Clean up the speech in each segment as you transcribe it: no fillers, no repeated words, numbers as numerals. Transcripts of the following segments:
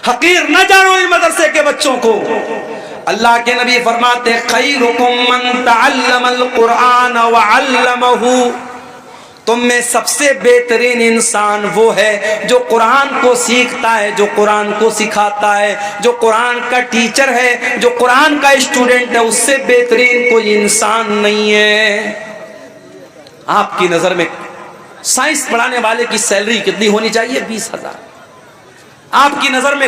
حقیر نہ جانو اس مدرسے کے بچوں کو۔ اللہ کے نبی فرماتے خیرکم من تعلم القرآن وعلمہ، تم میں سب سے بہترین انسان وہ ہے جو قرآن کو سیکھتا ہے، جو قرآن کو سکھاتا ہے، جو قرآن کا ٹیچر ہے، جو قرآن کا اسٹوڈنٹ ہے، اس سے بہترین کوئی انسان نہیں ہے۔ آپ کی نظر میں سائنس پڑھانے والے کی سیلری کتنی ہونی چاہیے؟ 20,000۔ آپ کی نظر میں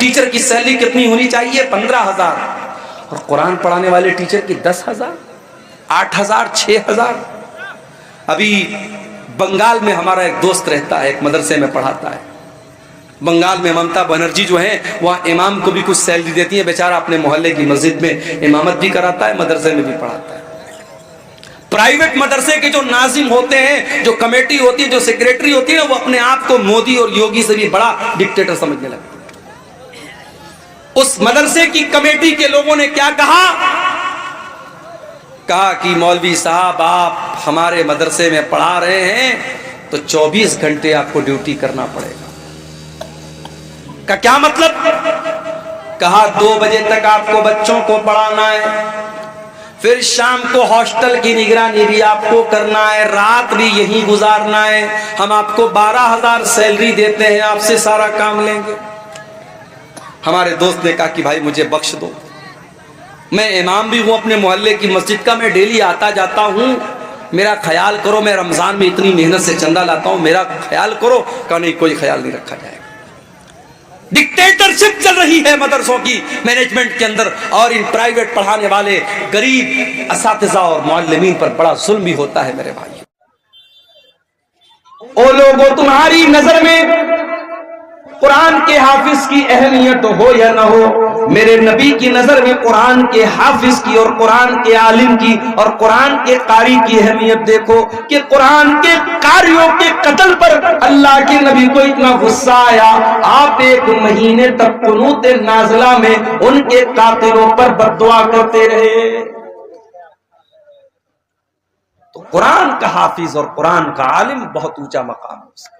ٹیچر کی سیلری کتنی ہونی چاہیے؟ 15,000۔ اور قرآن پڑھانے والے ٹیچر کی 10,000، 8,000، 6,000۔ ابھی بنگال میں ہمارا ایک دوست رہتا ہے، ایک مدرسے میں پڑھاتا ہے۔ بنگال میں ممتا بنرجی جو ہیں، وہاں امام کو بھی کچھ سیلری دیتی ہیں، بیچارہ اپنے محلے کی مسجد میں امامت بھی کراتا ہے، مدرسے میں بھی پڑھاتا ہے۔ پرائیویٹ مدرسے کے جو ناظم ہوتے ہیں، جو کمیٹی ہوتی ہے، جو سیکریٹری ہوتی ہے، وہ اپنے آپ کو مودی اور یوگی سے بھی بڑا ڈکٹیٹر سمجھنے لگتے ہیں۔ اس مدرسے کی کمیٹی کے لوگوں نے کیا کہا کہ مولوی صاحب آپ ہمارے مدرسے میں پڑھا رہے ہیں تو 24 گھنٹے آپ کو ڈیوٹی کرنا پڑے گا۔ کا کیا مطلب؟ کہا 2 بجے تک آپ کو بچوں کو پڑھانا ہے، پھر شام کو ہاسٹل کی نگرانی بھی آپ کو کرنا ہے، رات بھی یہیں گزارنا ہے، ہم آپ کو 12,000 سیلری دیتے ہیں، آپ سے سارا کام لیں گے۔ ہمارے دوست نے کہا کہ بھائی مجھے بخش دو، میں امام بھی ہوں اپنے محلے کی مسجد کا، میں ڈیلی آتا جاتا ہوں، میرا خیال کرو، میں رمضان میں اتنی محنت سے چندہ لاتا ہوں، میرا خیال کرو۔ کہا نہیں، کوئی خیال نہیں رکھا جائے گا۔ ڈکٹیٹرشپ چل رہی ہے مدرسوں کی مینجمنٹ کے اندر، اور ان پرائیویٹ پڑھانے والے غریب اساتذہ اور معلمین پر بڑا ظلم بھی ہوتا ہے میرے بھائی۔ او لوگوں، تمہاری نظر میں قرآن کے حافظ کی اہمیت ہو یا نہ ہو، میرے نبی کی نظر میں قرآن کے حافظ کی اور قرآن کے عالم کی اور قرآن کے قاری کی اہمیت دیکھو کہ قرآن کے قاریوں کے قتل پر اللہ کے نبی کو اتنا غصہ آیا، آپ 1 مہینے تک قنوت نازلہ میں ان کے قاتلوں پر بد دعا کرتے رہے۔ تو قرآن کا حافظ اور قرآن کا عالم بہت اونچا مقام ہے۔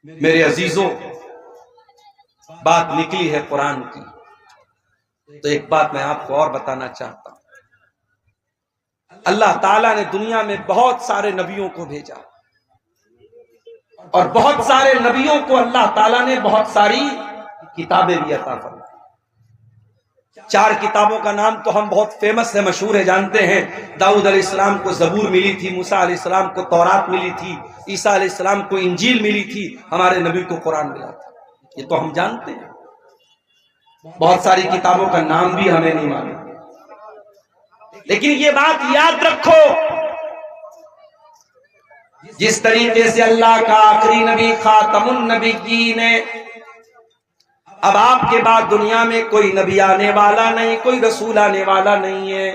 میرے عزیزوں، بات نکلی ہے قرآن کی، تو ایک بات میں آپ کو اور بتانا چاہتا ہوں۔ اللہ تعالیٰ نے دنیا میں بہت سارے نبیوں کو بھیجا، اور بہت سارے نبیوں کو اللہ تعالیٰ نے بہت ساری کتابیں بھی عطا فرمائیں۔ 4 کتابوں کا نام تو ہم بہت فیمس ہے، مشہور ہے، جانتے ہیں۔ داؤد علیہ السلام کو زبور ملی تھی، موسیٰ علیہ السلام کو تورات ملی تھی، عیسیٰ علیہ السلام کو انجیل ملی تھی، ہمارے نبی کو قرآن ملا تھا، یہ تو ہم جانتے ہیں۔ بہت ساری کتابوں کا نام بھی ہمیں نہیں معلوم، لیکن یہ بات یاد رکھو، جس طریقے سے اللہ کا آخری نبی خاتم النبیین ہے، اب آپ کے بعد دنیا میں کوئی نبی آنے والا نہیں، کوئی رسول آنے والا نہیں ہے،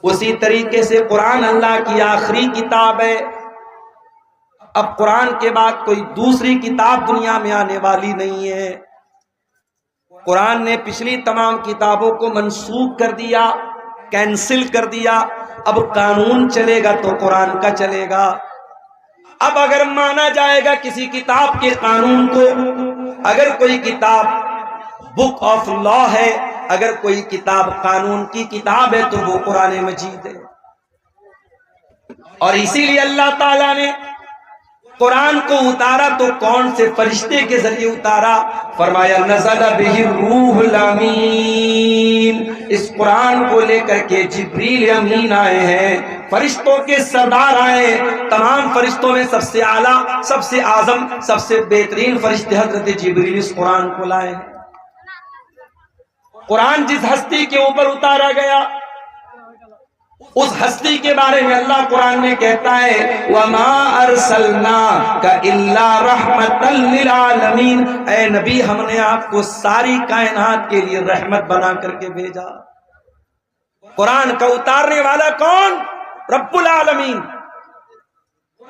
اسی طریقے سے قرآن اللہ کی آخری کتاب ہے۔ اب قرآن کے بعد کوئی دوسری کتاب دنیا میں آنے والی نہیں ہے۔ قرآن نے پچھلی تمام کتابوں کو منسوخ کر دیا، کینسل کر دیا، اب قانون چلے گا تو قرآن کا چلے گا۔ اب اگر مانا جائے گا کسی کتاب کے قانون کو، اگر کوئی کتاب بک آف لا ہے، اگر کوئی کتاب قانون کی کتاب ہے، تو وہ قرآن مجید ہے۔ اور اسی لیے اللہ تعالیٰ نے قرآن کو اتارا تو کون سے فرشتے کے ذریعے اتارا؟ فرمایا نزل بہ الروح الامین، اس قرآن کو لے کر کے جبریل امین آئے ہیں، فرشتوں کے سردار آئے، تمام فرشتوں میں سب سے اعلیٰ، سب سے اعظم، سب سے بہترین فرشتے حضرت جبریل اس قرآن کو لائے ہیں۔ قرآن جس ہستی کے اوپر اتارا گیا، اس ہستی کے بارے میں اللہ قرآن میں کہتا ہے وَمَا أَرْسَلْنَاكَ إِلَّا رَحْمَةً لِلْعَالَمِينَ، اے نبی ہم نے آپ کو ساری کائنات کے لیے رحمت بنا کر کے بھیجا۔ قرآن کا اتارنے والا کون؟ رب العالمین۔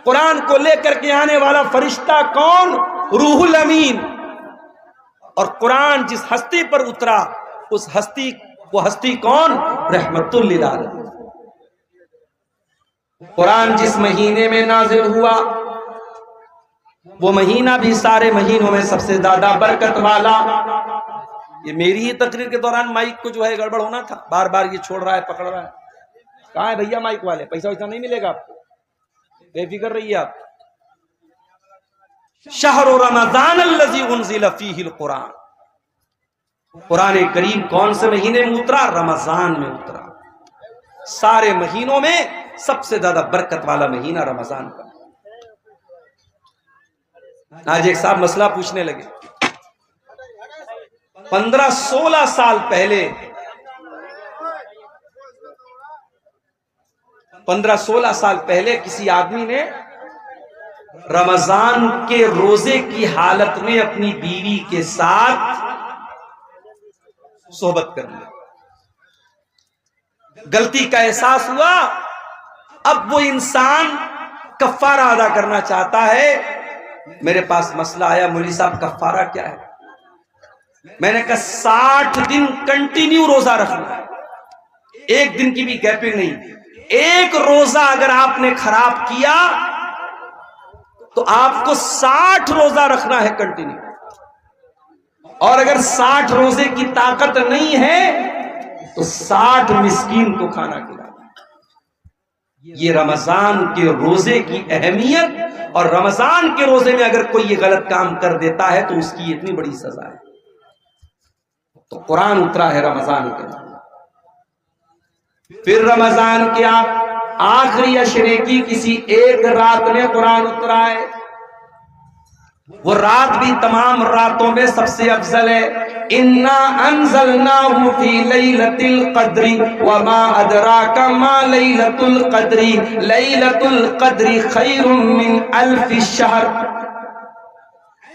قرآن کو لے کر کے آنے والا فرشتہ کون؟ روح الامین۔ اور قرآن جس ہستی پر اترا، اس ہستی، وہ ہستی کون؟ رحمت للعالمین۔ قرآن جس مہینے میں نازل ہوا، وہ مہینہ بھی سارے مہینوں میں سب سے زیادہ برکت والا. یہ میری ہی تقریر کے دوران مائک کو جو ہے گڑبڑ ہونا تھا، بار بار یہ چھوڑ رہا ہے، پکڑ رہا ہے. کہاں ہے بھیا مائک والے؟ پیسہ ویسا نہیں ملے گا آپ کو، بے فکر رہیے آپ. شہر رمضان الذی انزل فیہ القرآن، قرآن کریم کون سے مہینے میں اترا؟ رمضان میں اترا. سارے مہینوں میں سب سے زیادہ برکت والا مہینہ رمضان کا. آج ایک صاحب مسئلہ پوچھنے لگے. 15-16 سال پہلے 15-16 سال پہلے کسی آدمی نے رمضان کے روزے کی حالت میں اپنی بیوی کے ساتھ صحبت کر لی. غلطی کا احساس ہوا. اب وہ انسان کفارہ ادا کرنا چاہتا ہے. میرے پاس مسئلہ آیا، مولوی صاحب کفارہ کیا ہے؟ میں نے کہا 60 دن کنٹینیو روزہ رکھنا ہے، ایک دن کی بھی گیپنگ نہیں. ایک روزہ اگر آپ نے خراب کیا تو آپ کو 60 روزہ رکھنا ہے کنٹینیو. اور اگر 60 روزے کی طاقت نہیں ہے تو 60 مسکین کو کھانا کھلانا. یہ رمضان کے روزے کی اہمیت، اور رمضان کے روزے میں اگر کوئی یہ غلط کام کر دیتا ہے تو اس کی اتنی بڑی سزا ہے. تو قرآن اترا ہے رمضان کے اندر. پھر رمضان کے آخری عشرے کی کسی ایک رات میں قرآن اترا ہے. وہ رات بھی تمام راتوں میں سب سے افضل ہے. انا انزلناہ فی لیلۃ القدر وما ادراک ما لیلۃ القدر لیلۃ القدر خیر من الف شہر.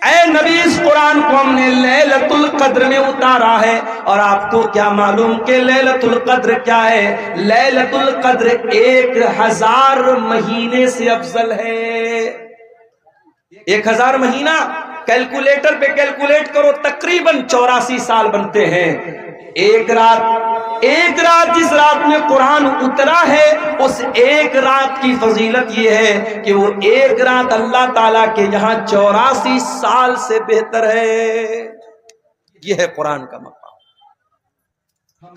اے نبی اس قرآن کو ہم نے لیلۃ القدر میں اتارا ہے. اور آپ کو کیا معلوم کہ لیلۃ القدر کیا ہے؟ لیلۃ القدر 1000 مہینے سے افضل ہے. 1000 مہینہ کیلکولیٹر پہ کیلکولیٹ کرو، تقریباً 84 سال بنتے ہیں. ایک رات جس رات میں قرآن اترا ہے، اس ایک رات کی فضیلت یہ ہے کہ وہ ایک رات اللہ تعالیٰ کے یہاں 84 سال سے بہتر ہے. یہ ہے قرآن کا مقام.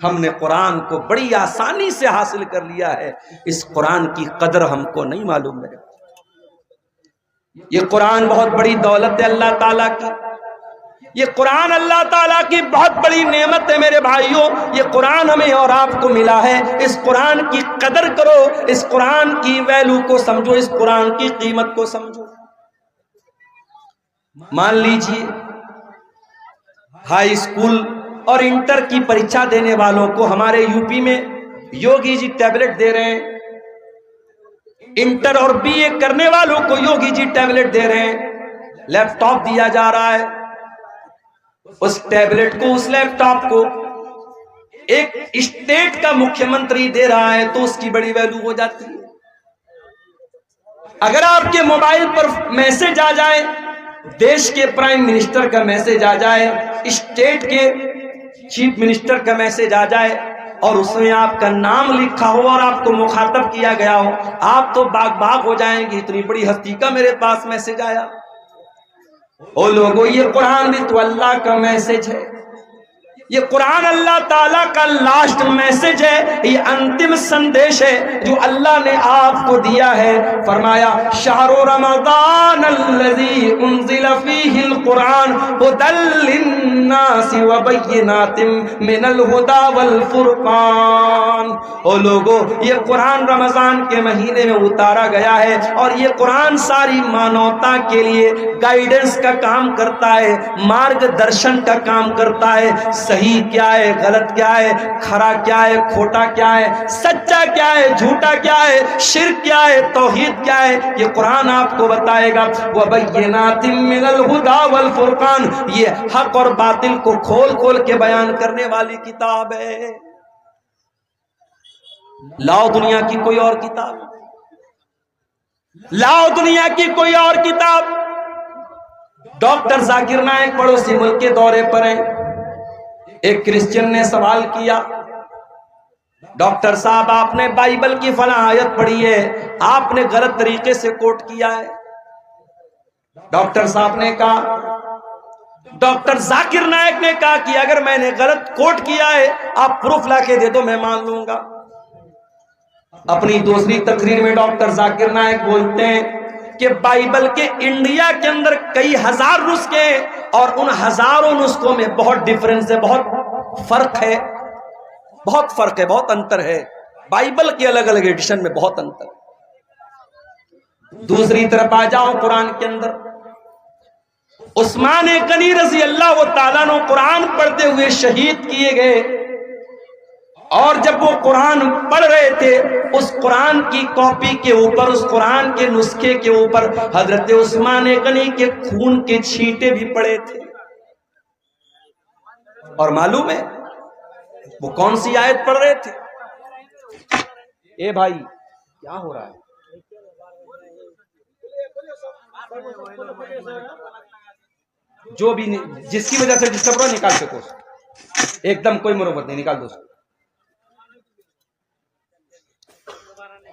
ہم نے قرآن کو بڑی آسانی سے حاصل کر لیا ہے. اس قرآن کی قدر ہم کو نہیں معلوم ہے. یہ قرآن بہت بڑی دولت ہے اللہ تعالیٰ کی. یہ قرآن اللہ تعالیٰ کی بہت بڑی نعمت ہے میرے بھائیوں. یہ قرآن ہمیں اور آپ کو ملا ہے. اس قرآن کی قدر کرو، اس قرآن کی ویلو کو سمجھو، اس قرآن کی قیمت کو سمجھو. مان لیجئے ہائی اسکول اور انٹر کی پریچھا دینے والوں کو ہمارے یو پی میں یوگی جی ٹیبلٹ دے رہے ہیں. انٹر اور بی اے کرنے والوں کو یوگی جی ٹیبلٹ دے رہے ہیں. لیپ ٹاپ دیا جا رہا ہے. اس ٹیبلٹ کو، اس لیپ ٹاپ کو ایک اسٹیٹ کا مکھیہ منتری دے رہا ہے تو اس کی بڑی ویلو ہو جاتی ہے. اگر آپ کے موبائل پر میسج آ جائے، دیش کے پرائم منسٹر کا میسج آ جائے، اسٹیٹ کے چیف منسٹر کا میسج آ جائے، اور اس میں آپ کا نام لکھا ہو اور آپ کو مخاطب کیا گیا ہو، آپ تو باغ ہو جائیں گے، اتنی بڑی ہستی کا میرے پاس میسج آیا. او لوگوں، یہ قرآن بھی تو اللہ کا میسج ہے. یہ قرآن اللہ تعالیٰ کا لاسٹ میسج ہے، یہ انتم سندیش ہے جو اللہ نے آپ کو دیا ہے. فرمایا شہر رمضان الذی انزل فیہ القرآن ھدی للناس وبینات من الھدی والفرقان. او لوگو، یہ قرآن رمضان کے مہینے میں اتارا گیا ہے، اور یہ قرآن ساری مانوتا کے لیے گائیڈنس کا کام کرتا ہے، مارگ درشن کا کام کرتا ہے. صحیح کیا ہے، غلط کیا ہے، کھرا کیا ہے، کھوٹا کیا ہے، سچا کیا ہے، جھوٹا کیا ہے، شرک کیا ہے، توحید کیا ہے، یہ قرآن آپ کو بتائے گا. وَبَيِّنَاتٍ مِّنَ الْهُدَى وَالْفُرْقَانِ، یہ حق اور باطل کو کھول کے بیان کرنے والی کتاب ہے. لاؤ دنیا کی کوئی اور کتاب، لاؤ دنیا کی کوئی اور کتاب. ڈاکٹر ذاکر نائک پڑوسی ملک کے دورے پر ہیں. ایک کرسچن نے سوال کیا، ڈاکٹر صاحب آپ نے بائبل کی فلاں آیت پڑھی ہے، آپ نے غلط طریقے سے کوٹ کیا ہے. ڈاکٹر صاحب نے کہا، ڈاکٹر ذاکر نائک نے کہا کہ اگر میں نے غلط کوٹ کیا ہے آپ پروف لا کے دے دو، میں مان لوں گا۔ اپنی دوسری تقریر میں ڈاکٹر ذاکر نائک بولتے ہیں کہ بائبل کے انڈیا کے اندر کئی ہزار نسخے ہیں اور ان ہزاروں نسخوں میں بہت ڈفرنس ہے، بہت فرق ہے، بہت فرق ہے، بہت انتر ہے، بائبل کے الگ الگ ایڈیشن میں بہت انتر ہے۔ دوسری طرف آ جاؤ قرآن کے اندر، عثمان غنی رضی اللہ تعالیٰ عنہ قرآن پڑھتے ہوئے شہید کیے گئے، اور جب وہ قرآن پڑھ رہے تھے اس قرآن کی کاپی کے اوپر، اس قرآن کے نسخے کے اوپر حضرت عثمان غنی کے خون کے چھینٹے بھی پڑے تھے۔ اور معلوم ہے وہ کون سی آیت پڑھ رہے تھے؟ اے بھائی کیا ہو رہا ہے؟ جو بھی جس کی وجہ سے ڈسٹرب ہو نکال سکو، ایک دم کوئی مروت نہیں، نکال دو،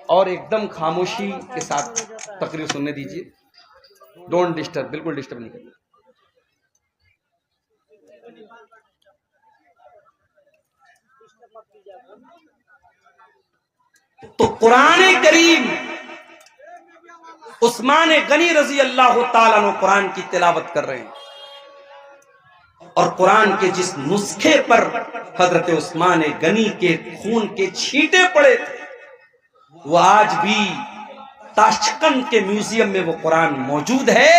اور ایک دم خاموشی کے ساتھ تقریر سننے دیجیے، ڈونٹ ڈسٹرب، بالکل ڈسٹرب نہیں کرنا۔ تو قرآن کریم عثمان غنی رضی اللہ تعالیٰ عنہ قرآن کی تلاوت کر رہے ہیں، اور قرآن کے جس نسخے پر حضرت عثمان غنی کے خون کے چھینٹے پڑے تھے وہ آج بھی تاشقند کے میوزیم میں وہ قرآن موجود ہے،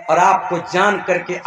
اور آپ کو جان کر کے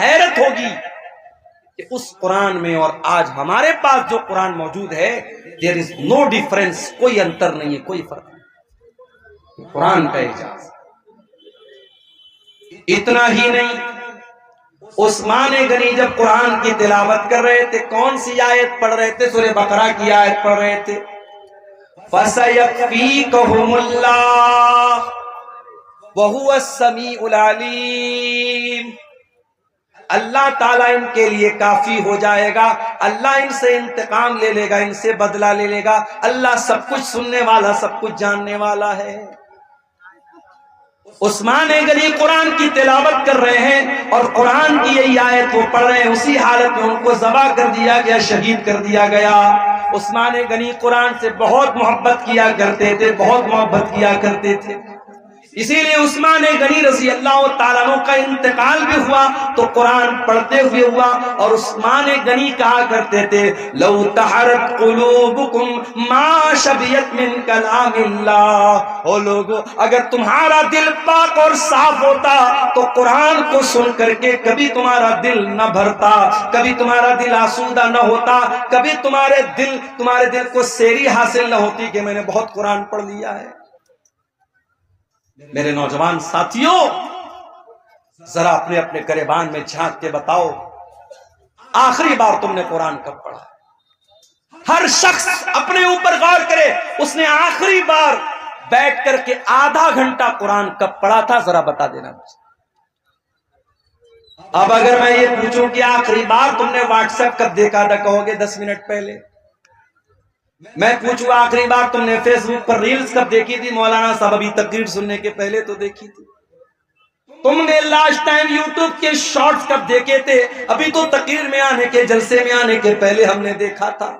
حیرت ہوگی کہ اس قرآن میں اور آج ہمارے پاس جو قرآن موجود ہے there is no difference، کوئی انتر نہیں ہے، کوئی فرق نہیں، قرآن کا اعجاز۔ اتنا ہی نہیں، عثمان غنی جب قرآن کی تلاوت کر رہے تھے کون سی آیت پڑھ رہے تھے؟ سورہ بقرہ کی آیت پڑھ رہے تھے، فَسَيَكْفِيكَهُمُ اللَّهُ وَهُوَ السَّمِيعُ الْعَلِيمُ، اللہ تعالیٰ ان کے لیے کافی ہو جائے گا، اللہ ان سے انتقام لے لے گا، ان سے بدلہ لے لے گا، اللہ سب کچھ سننے والا، سب کچھ جاننے والا ہے۔ عثمان غنی قرآن کی تلاوت کر رہے ہیں اور قرآن کی یہی آیت وہ پڑھ رہے ہیں، اسی حالت میں ان کو ذبح کر دیا گیا، شہید کر دیا گیا۔ عثمان غنی قرآن سے بہت محبت کیا کرتے تھے، بہت محبت کیا کرتے تھے، اسی لیے عثمان غنی رضی اللہ تعالیٰ عنہ کا انتقال بھی ہوا تو قرآن پڑھتے ہوئے ہوا، اور عثمان غنی کہا کرتے تھے لو طہرت قلوبکم ما شبیت من کلام اللہ، او لوگو اگر تمہارا دل پاک اور صاف ہوتا تو قرآن کو سن کر کے کبھی تمہارا دل نہ بھرتا، کبھی تمہارا دل آسودہ نہ ہوتا، کبھی تمہارے دل کو سیری حاصل نہ ہوتی کہ میں نے بہت قرآن پڑھ لیا ہے۔ میرے نوجوان ساتھیوں، ذرا اپنے اپنے گریبان میں جھانک کے بتاؤ آخری بار تم نے قرآن کب پڑھا؟ ہر شخص اپنے اوپر غور کرے، اس نے آخری بار بیٹھ کر کے آدھا گھنٹہ قرآن کب پڑھا تھا؟ ذرا بتا دینا مجھے۔ اب اگر میں یہ پوچھوں کہ آخری بار تم نے واٹس ایپ کب دیکھا تھا، کہو گے 10 منٹ پہلے۔ میں پوچھوں آخری بار تم نے فیس بک پر ریلز کب دیکھی تھی؟ مولانا صاحب ابھی تقریر سننے کے پہلے تو دیکھی تھی۔ تم نے لاسٹ ٹائم یوٹیوب کے شارٹس کب دیکھے تھے؟ ابھی تو تقریر میں آنے کے، جلسے میں آنے کے پہلے ہم نے دیکھا تھا۔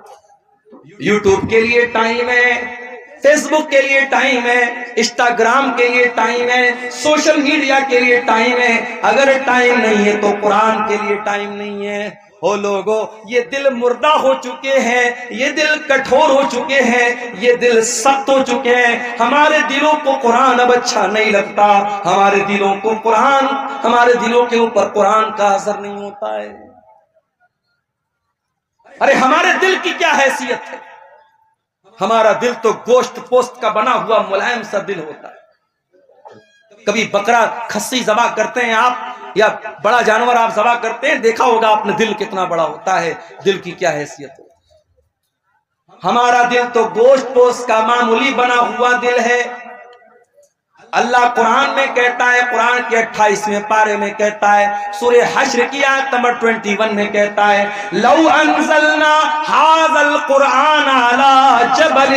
یوٹیوب کے لیے ٹائم ہے، فیس بک کے لیے ٹائم ہے، انسٹاگرام کے لیے ٹائم ہے، سوشل میڈیا کے لیے ٹائم ہے، اگر ٹائم نہیں ہے تو قرآن کے لیے ٹائم نہیں ہے۔ او لوگو، یہ دل مردہ ہو چکے ہیں، یہ دل کٹھور ہو چکے ہیں، یہ دل سخت ہو چکے ہیں، ہمارے دلوں کو قرآن اب اچھا نہیں لگتا، ہمارے دلوں کے اوپر قرآن کا اثر نہیں ہوتا ہے۔ ارے ہمارے دل کی کیا حیثیت ہے؟ ہمارا دل تو گوشت پوست کا بنا ہوا ملائم سا دل ہوتا ہے۔ کبھی بکرا کھسی ذبح کرتے ہیں آپ، یا بڑا جانور آپ ذبح کرتے ہیں، دیکھا ہوگا آپ نے دل کتنا بڑا ہوتا ہے، دل کی کیا حیثیت ہے۔ ہمارا دل تو گوشت پوست کا معمولی بنا ہوا دل ہے۔ اللہ قرآن میں کہتا ہے، قرآن کے 28ویں پارے میں کہتا ہے، سورہ حشر کی آیت نمبر 21 میں کہتا ہے، لو انزلنا ھذا القرآن علی جبل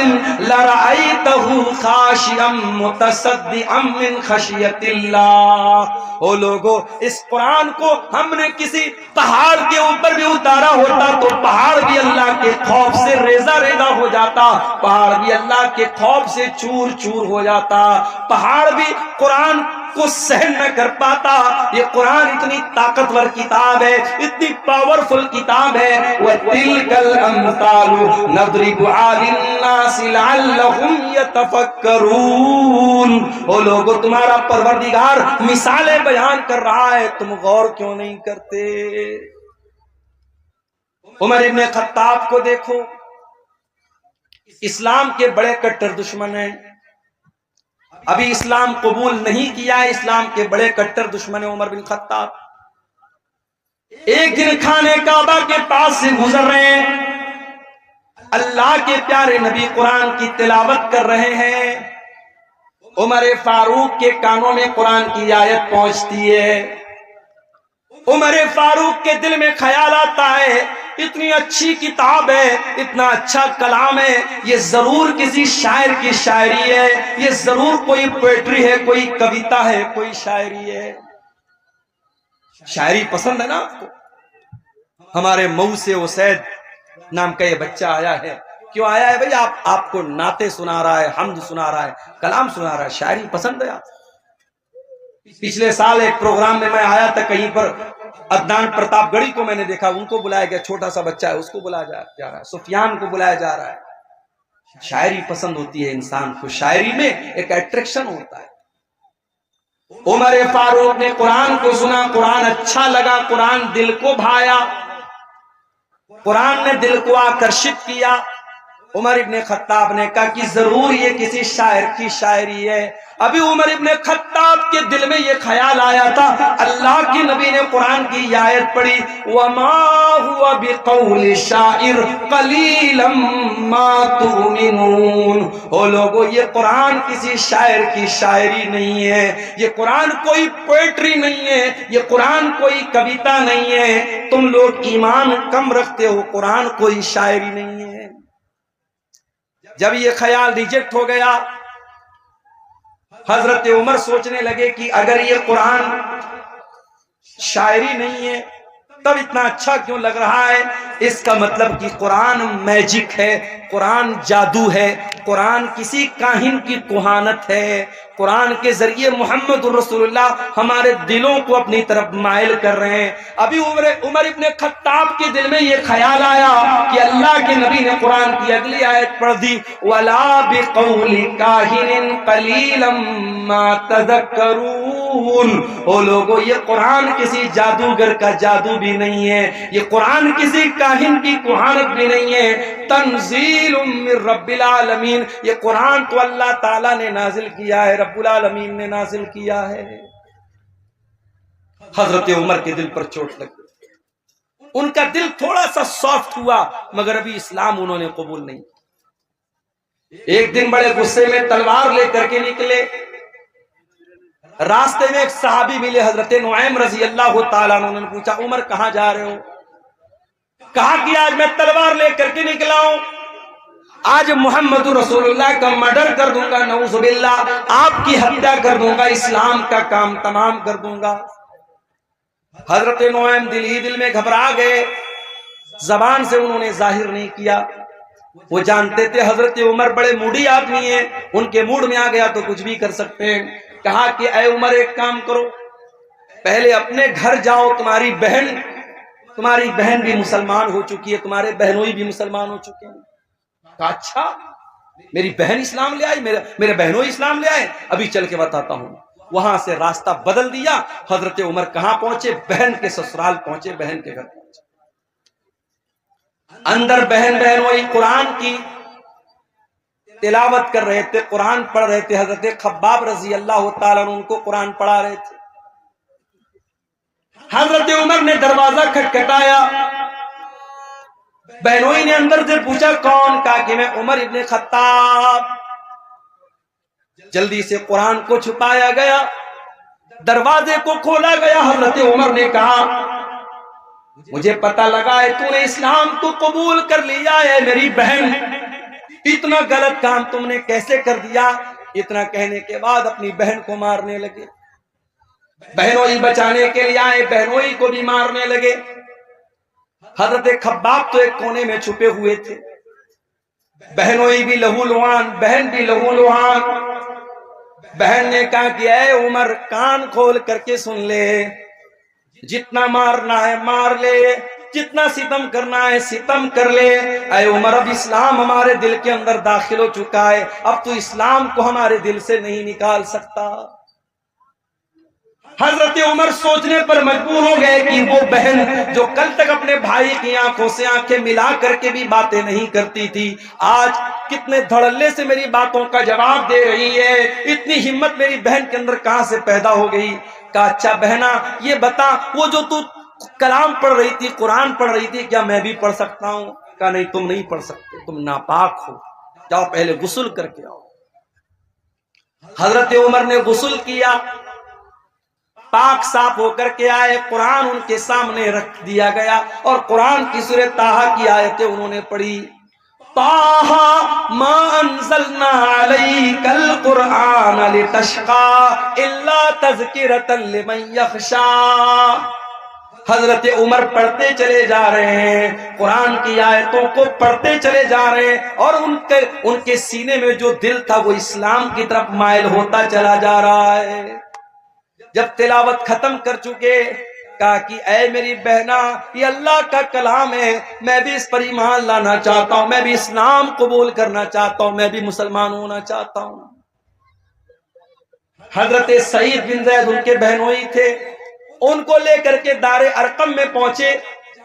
لرأیتہ خاشعا متصدعا من خشیۃ اللہ۔ او لوگو، اس قرآن کو ہم نے کسی پہاڑ کے اوپر بھی اتارا ہوتا تو پہاڑ بھی اللہ کے خوف سے ریزہ ریزہ ہو جاتا، پہاڑ بھی اللہ کے خوف سے چور چور ہو جاتا، پہاڑ بھی قرآن کو سہن نہ کر پاتا۔ یہ قرآن اتنی طاقتور کتاب ہے، اتنی پاورفل کتاب ہے۔ وَتِلْكَ الْأَمْثَالُ نَضْرِبُهَا لِلنَّاسِ لَعَلَّهُمْ يَتَفَكَّرُونَ۔ او لوگو، تمہارا پروردگار مثالیں بیان کر رہا ہے، تم غور کیوں نہیں کرتے؟ عمر ابن خطاب کو دیکھو، اسلام کے بڑے کٹر دشمن ہیں، ابھی اسلام قبول نہیں کیا ہے، اسلام کے بڑے کٹر دشمن ہیں عمر بن خطاب۔ ایک دن خانہ کعبہ کے پاس سے گزر رہے ہیں، اللہ کے پیارے نبی قرآن کی تلاوت کر رہے ہیں، عمر فاروق کے کانوں میں قرآن کی آیت پہنچتی ہے، عمر فاروق کے دل میں خیال آتا ہے، اتنی اچھی کتاب ہے، اتنا اچھا کلام ہے، یہ ضرور کسی شاعر کی شاعری ہے، یہ ضرور کوئی پوئٹری ہے، کوئی کویتا ہے، کوئی شاعری ہے۔ شاعری پسند ہے نا آپ کو؟ ہمارے مئو سے اسید نام کا یہ بچہ آیا ہے، کیوں آیا ہے بھئی؟ آپ کو نعتیں سنا رہا ہے، حمد سنا رہا ہے، کلام سنا رہا ہے، شاعری پسند ہے آپ؟ پچھلے سال ایک پروگرام میں آیا تھا، کہیں پر عدنان پرتاپ گڑھی کو میں نے دیکھا، ان کو بلایا گیا، چھوٹا سا بچہ ہے، اس کو بلایا جا رہا ہے، سفیان کو بلایا جا رہا ہے۔ شاعری پسند ہوتی ہے انسان کو، شاعری میں ایک اٹریکشن ہوتا ہے۔ عمر فاروق نے قرآن کو سنا، قرآن اچھا لگا، قرآن دل کو بھایا، قرآن نے دل کو آکرشت کیا۔ عمر ابن خطاب نے کہا کہ ضرور یہ کسی شاعر کی شاعری ہے۔ ابھی عمر ابن خطاب کے دل میں یہ خیال آیا تھا، اللہ کی نبی نے قرآن کی آیت پڑھی، وَمَا هُوَ بِقَوْلِ شَاعِرٍ قَلِيلًا مَا تُؤْمِنُونَ۔ او لوگو، یہ قرآن کسی شاعر کی شاعری نہیں ہے، یہ قرآن کوئی پوئٹری نہیں ہے، یہ قرآن کوئی کویتا نہیں ہے، تم لوگ ایمان کم رکھتے ہو، قرآن کوئی شاعری نہیں ہے۔ جب یہ خیال ریجیکٹ ہو گیا، حضرت عمر سوچنے لگے کہ اگر یہ قرآن شاعری نہیں ہے تب اتنا اچھا کیوں لگ رہا ہے؟ اس کا مطلب کہ قرآن میجک ہے، قرآن جادو ہے، قرآن کسی کاہن کی کہانت ہے، قرآن کے ذریعے محمد الرسول اللہ ہمارے دلوں کو اپنی طرف مائل کر رہے ہیں۔ ابھی عمر ابن خطاب کے دل میں یہ خیال آیا کہ اللہ کے نبی نے قرآن کی اگلی آیت پڑھ دی، وَلَا بِقَوْلِ كَاهِنٍ قَلِيلًا مَا تَذَكَّرُونَ۔ او لوگو، یہ قرآن کسی جادوگر کا جادو بھی نہیں ہے، یہ قرآن کسی کاہن کی کہانت بھی نہیں ہے، تنزیل من رب العالمین، یہ قرآن تو اللہ تعالیٰ نے نازل کیا ہے، رب العالمین نے نازل کیا ہے۔ حضرت عمر کے دل پر چوٹ لگی، ان کا دل تھوڑا سا سافٹ ہوا، مگر ابھی اسلام انہوں نے قبول نہیں کیا۔ ایک دن بڑے غصے میں تلوار لے کر کے نکلے، راستے میں ایک صحابی ملے، حضرت نعیم رضی اللہ تعالیٰ عنہ نے پوچھا، عمر کہاں جا رہے ہو؟ کہا کہ آج میں تلوار لے کر کے نکلا ہوں، آج محمد رسول اللہ کا مرڈر کر دوں گا، نعوذ باللہ، آپ کی ہتیا کر دوں گا، اسلام کا کام تمام کر دوں گا۔ حضرت نعیم دل ہی دل میں گھبرا گئے، زبان سے انہوں نے ظاہر نہیں کیا، وہ جانتے تھے حضرت عمر بڑے موڈی آدمی ہیں، ان کے موڈ میں آ گیا تو کچھ بھی کر سکتے ہیں۔ کہا کہ اے عمر، ایک کام کرو، پہلے اپنے گھر جاؤ، تمہاری بہن بھی مسلمان ہو چکی ہے، تمہارے بہنوئی بھی مسلمان ہو چکے ہیں۔ کہا اچھا، میری بہن اسلام لے آئی، میرے بہنوئی اسلام لے آئے، ابھی چل کے بتاتا ہوں۔ وہاں سے راستہ بدل دیا، حضرت عمر کہاں پہنچے؟ بہن کے سسرال پہنچے، بہن کے گھر پہنچے۔ اندر بہنوئی قرآن کی تلاوت کر رہے تھے، قرآن پڑھ رہے تھے، حضرت خباب رضی اللہ تعالیٰ عنہ ان کو قرآن پڑھا رہے تھے۔ حضرت عمر نے دروازہ کھٹکھٹایا، بہنوئی نے اندر سے پوچھا کون؟ کہا کہ میں عمر ابن خطاب۔ جلدی سے قرآن کو چھپایا گیا، دروازے کو کھولا گیا۔ حضرت عمر نے کہا مجھے پتہ لگا ہے تو نے اسلام کو قبول کر لیا ہے میری بہن، اتنا غلط کام تم نے کیسے کر دیا؟ اتنا کہنے کے بعد اپنی بہن کو مارنے لگے، بہنوئی بچانے کے لیے آئے، بہنوئی کو بھی مارنے لگے۔ حضرت خباب تو ایک کونے میں چھپے ہوئے تھے، بہنوئی بھی لہو لہان، بہن بھی لہو لہان۔ بہن نے کہا کہ اے عمر کان کھول کر کے سن لے، جتنا مارنا ہے مار لے، جتنا ستم کرنا ہے ستم کر لے۔ اے عمر اب اسلام ہمارے دل کے اندر داخل ہو چکا ہے، اب تو اسلام کو ہمارے دل سے نہیں نکال سکتا۔ حضرت عمر سوچنے پر مجبور ہو گئے کہ وہ بہن جو کل تک اپنے بھائی کی آنکھوں سے آنکھیں ملا کر کے بھی باتیں نہیں کرتی تھی، آج کتنے دھڑلے سے میری باتوں کا جواب دے رہی ہے، اتنی ہمت میری بہن کے اندر کہاں سے پیدا ہو گئی؟ کہا اچھا بہنا یہ بتا، وہ جو تو کلام پڑھ رہی تھی، قرآن پڑھ رہی تھی، کیا میں بھی پڑھ سکتا ہوں؟ کہا نہیں تم نہیں پڑھ سکتے، تم ناپاک ہو، جاؤ پہلے غسل کر کے آؤ۔ حضرت عمر نے غسل کیا، پاک صاف ہو کر کے آئے، قرآن ان کے سامنے رکھ دیا گیا اور قرآن کی سورہ طٰہٰ کی آیتیں انہوں نے پڑھی۔ طٰہٰ ما انزلنا علیک القرآن لتشقی الا تذکرۃ لمن یخشی۔ حضرت عمر پڑھتے چلے جا رہے ہیں، قرآن کی آیتوں کو پڑھتے چلے جا رہے ہیں، اور ان کے سینے میں جو دل تھا وہ اسلام کی طرف مائل ہوتا چلا جا رہا ہے۔ جب تلاوت ختم کر چکے کہا کہ اے میری بہنا یہ اللہ کا کلام ہے، میں بھی اس پر ایمان لانا چاہتا ہوں، میں بھی اسلام قبول کرنا چاہتا ہوں، میں بھی مسلمان ہونا چاہتا ہوں۔ حضرت سعید بن زید ان کے بہنوئی تھے، ان کو لے کر کے دار ارقم میں پہنچے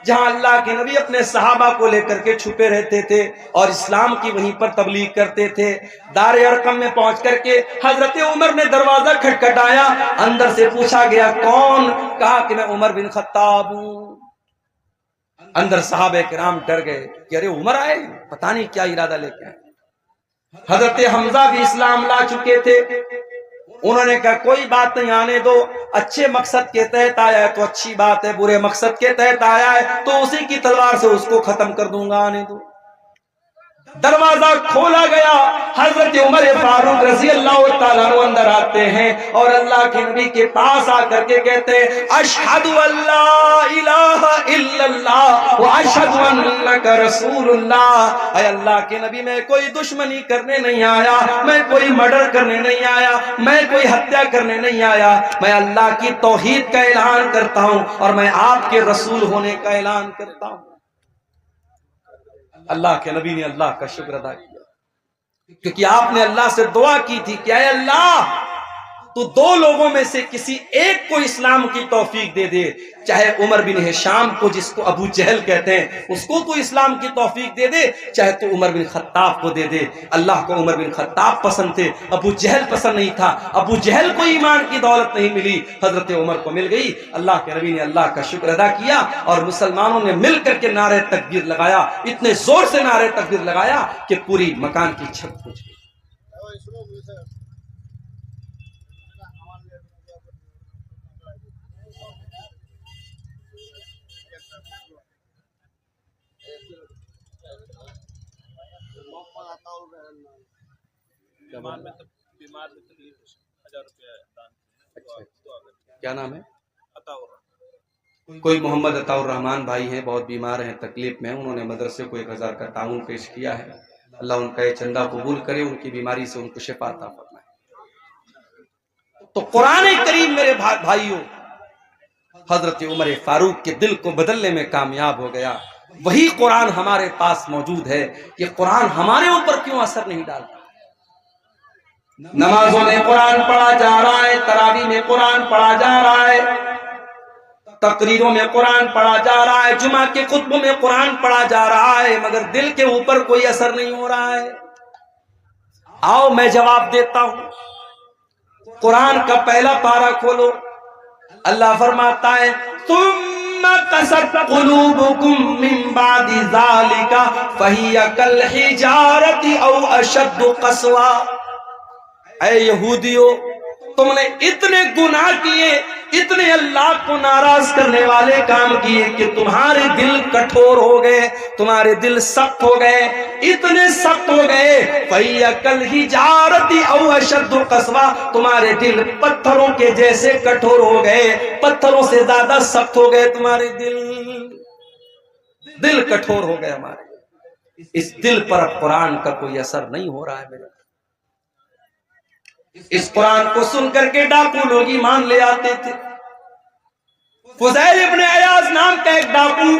جہاں اللہ کے نبی اپنے صحابہ کو لے کر کے چھپے رہتے تھے اور اسلام کی وہیں پر تبلیغ کرتے تھے۔ دار ارقم میں پہنچ کر کے حضرت عمر نے دروازہ کھٹکھٹایا، اندر سے پوچھا گیا کون؟ کہا کہ میں عمر بن خطاب ہوں۔ اندر صحابہ کرام ڈر گئے کہ ارے عمر آئے، پتہ نہیں کیا ارادہ لے کے آئے۔ حضرت حمزہ بھی اسلام لا چکے تھے، انہوں نے کہا کوئی بات نہیں، آنے دو، اچھے مقصد کے تحت آیا ہے تو اچھی بات ہے، برے مقصد کے تحت آیا ہے تو اسی کی تلوار سے اس کو ختم کر دوں گا، آنے دو۔ دروازہ کھولا گیا، حضرت عمر فاروق رضی اللہ تعالیٰ عنہ اندر آتے ہیں اور اللہ کے نبی کے پاس آ کر کے کہتے ہیں اشہد ان لا الہ الا اللہ واشہد انک رسول اللہ۔ اے اللہ کے نبی میں کوئی دشمنی کرنے نہیں آیا، میں کوئی مرڈر کرنے نہیں آیا، میں کوئی ہتیا کرنے نہیں آیا، میں اللہ کی توحید کا اعلان کرتا ہوں اور میں آپ کے رسول ہونے کا اعلان کرتا ہوں۔ اللہ کے نبی نے اللہ کا شکر ادا کیا، کیونکہ آپ نے اللہ سے دعا کی تھی کہ اے اللہ تو دو لوگوں میں سے کسی ایک کو اسلام کی توفیق دے دے، چاہے عمر بن ہشام کو جس کو ابو جہل کہتے ہیں اس کو تو اسلام کی توفیق دے دے، چاہے تو عمر بن خطاب کو دے دے۔ اللہ کو عمر بن خطاب پسند تھے، ابو جہل پسند نہیں تھا، ابو جہل کو ایمان کی دولت نہیں ملی، حضرت عمر کو مل گئی۔ اللہ کے نبی نے اللہ کا شکر ادا کیا اور مسلمانوں نے مل کر کے نعرہ تکبیر لگایا، اتنے زور سے نعرہ تکبیر لگایا کہ پوری مکان کی چھت پھوٹ گئی۔ کیا نام ہے؟ کوئی محمد عطا الرحمان بھائی ہیں، بہت بیمار ہیں، تکلیف میں، انہوں نے مدرسے کو 1000 کا تعاون پیش کیا ہے۔ اللہ ان کا یہ چندہ قبول کرے، ان کی بیماری سے ان کو شفا عطا فرمائے۔ تو قرآن کریم میرے بھائیوں حضرت عمر فاروق کے دل کو بدلنے میں کامیاب ہو گیا۔ وہی قرآن ہمارے پاس موجود ہے، یہ قرآن ہمارے اوپر کیوں اثر نہیں ڈالتا؟ نمازوں میں قرآن پڑھا جا رہا ہے، تراویح میں قرآن پڑھا جا رہا ہے، تقریروں میں قرآن پڑھا جا رہا ہے، جمعہ کے خطبوں میں قرآن پڑھا جا رہا ہے، مگر دل کے اوپر کوئی اثر نہیں ہو رہا ہے۔ آؤ میں جواب دیتا ہوں، قرآن کا پہلا پارہ کھولو، اللہ فرماتا ہے ثم قست قلوبكم من بعد ذلك فهي كالحجارة او اشد قسوا۔ اے یہودیوں، تم نے اتنے گناہ کیے، اتنے اللہ کو ناراض کرنے والے کام کیے کہ تمہارے دل کٹھور ہو گئے، تمہارے دل سخت ہو گئے، اتنے سخت ہو گئے فَإِيَّ كَالْحِجَارَةِ أَوْ أَشَدُّ قَسْوَةً، تمہارے دل پتھروں کے جیسے کٹھور ہو گئے، پتھروں سے زیادہ سخت ہو گئے تمہارے دل کٹھور ہو گئے ہمارے۔ اس دل پر اب قرآن کا کوئی اثر نہیں ہو رہا ہے میرے۔ اس قرآن کو سن کر کے ڈاکو لوگ ایمان لے آتے تھے۔ فضیل ابن عیاض نام کا ایک ڈاکو،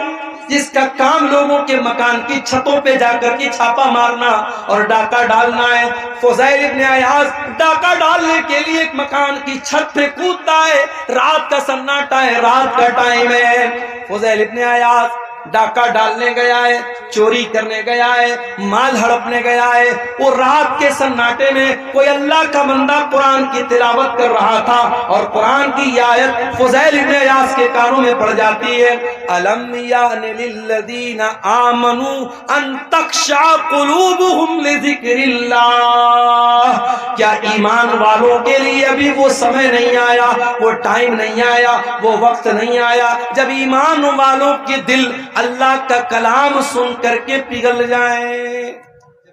جس کا کام لوگوں کے مکان کی چھتوں پہ جا کر کے چھاپا مارنا اور ڈاکہ ڈالنا ہے۔ فضیل ابن عیاض ڈاکہ ڈالنے کے لیے ایک مکان کی چھت پہ کودتا ہے، رات کا سناٹا ہے، رات کا ٹائم ہے، فضیل ابن عیاض ڈاکہ ڈالنے گیا ہے، چوری کرنے گیا ہے، مال ہڑپنے گیا ہے۔ وہ رات کے سناٹے میں کوئی اللہ کا بندہ قرآن کی تلاوت کر رہا تھا اور قرآن کی یہ آیت فضیل ابن عیاض کے کانوں میں پڑ جاتی ہے، أَلَمْ يَأْنِ لِلَّذِينَ آمَنُوا أَن تَخْشَعَ قُلُوبُهُمْ لِذِكْرِ اللَّهِ، کیا ایمان والوں کے لیے ابھی وہ سمے نہیں آیا، وہ ٹائم نہیں آیا، وہ وقت نہیں آیا جب ایمان والوں کے دل اللہ کا کلام سن کر کے پگھل جائیں؟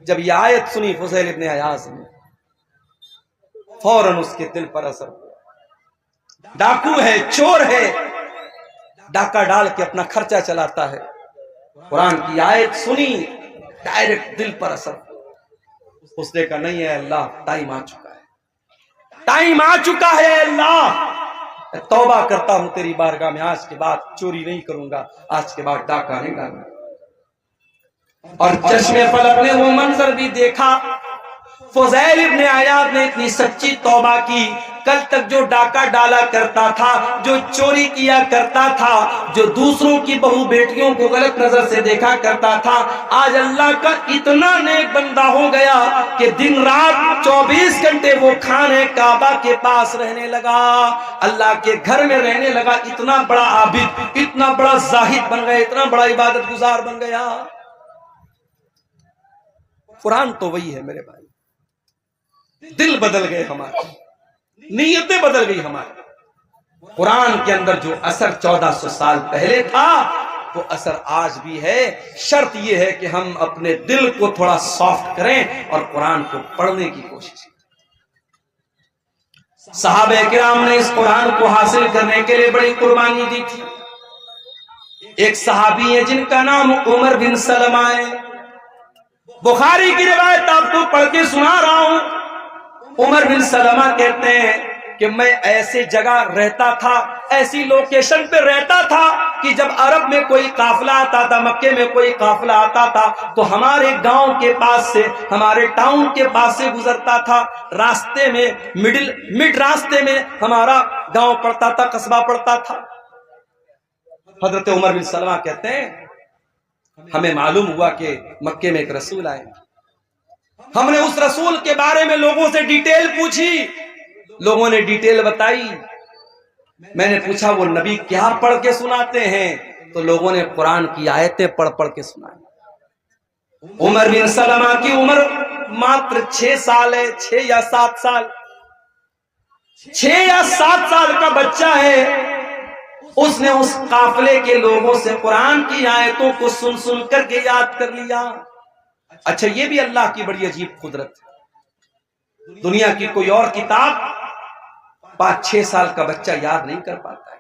جب یہ آیت سنی فضیل ابن عیاض نے، فوراً اس کے دل پر اثر ہوا۔ ڈاکو ہے، چور ہے، ڈاکہ ڈال کے اپنا خرچہ چلاتا ہے، قرآن کی آیت سنی، ڈائریکٹ دل پر اثر ہوا۔ اس نے کہا نہیں ہے اللہ، ٹائم آ چکا ہے، ٹائم آ چکا ہے اللہ، توبہ کرتا ہوں تیری بارگاہ میں، آج کے بعد چوری نہیں کروں گا، آج کے بعد ڈاکہ نہیں ڈالوں گا۔ اور چشم فلک نے وہ منظر بھی دیکھا، فضیل ابن عیاض نے اتنی سچی توبہ کی، کل تک جو ڈاکہ ڈالا کرتا تھا، جو چوری کیا کرتا تھا، جو دوسروں کی بہو بیٹیوں کو غلط نظر سے دیکھا کرتا تھا، آج اللہ کا اتنا نیک بندہ ہو گیا کہ دن رات 24 گھنٹے وہ خانے کعبہ کے پاس رہنے لگا، اللہ کے گھر میں رہنے لگا، اتنا بڑا عابد، اتنا بڑا زاہد بن گیا، اتنا بڑا عبادت گزار بن گیا۔ قرآن تو وہی ہے میرے بھائی، دل بدل گئے ہمارے، نیتیں بدل گئی ہماری۔ قرآن کے اندر جو اثر 1400 سال پہلے تھا وہ اثر آج بھی ہے۔ شرط یہ ہے کہ ہم اپنے دل کو تھوڑا سافٹ کریں اور قرآن کو پڑھنے کی کوشش کریں۔ صحابہ کرام نے اس قرآن کو حاصل کرنے کے لیے بڑی قربانی دی تھی۔ ایک صحابی ہے جن کا نام عمر بن سلمہ ہے، بخاری کی روایت آپ کو پڑھ کے سنا رہا ہوں۔ عمر بن سلمہ کہتے ہیں کہ میں ایسے جگہ رہتا تھا، ایسی لوکیشن پہ رہتا تھا کہ جب عرب میں کوئی قافلہ آتا تھا، مکے میں کوئی قافلہ آتا تھا تو ہمارے گاؤں کے پاس سے، ہمارے ٹاؤن کے پاس سے گزرتا تھا، راستے میں مڈ راستے میں ہمارا گاؤں پڑتا تھا، قصبہ پڑتا تھا۔ حضرت عمر بن سلمہ کہتے ہیں ہمیں معلوم ہوا کہ مکے میں ایک رسول آئے، ہم نے اس رسول کے بارے میں لوگوں سے ڈیٹیل پوچھی، لوگوں نے ڈیٹیل بتائی۔ میں نے پوچھا وہ نبی کیا پڑھ کے سناتے ہیں؟ تو لوگوں نے قرآن کی آیتیں پڑھ کے سنائی۔ عمر بن سلمہ کی عمر ماتر 6 سال ہے، 6 یا 7 سال، 6 یا 7 سال کا بچہ ہے۔ اس نے اس قافلے کے لوگوں سے قرآن کی آیتوں کو سن کر کے یاد کر لیا۔ اچھا یہ بھی اللہ کی بڑی عجیب قدرت ہے، دنیا کی کوئی اور کتاب 5-6 سال کا بچہ یاد نہیں کر پاتا ہے۔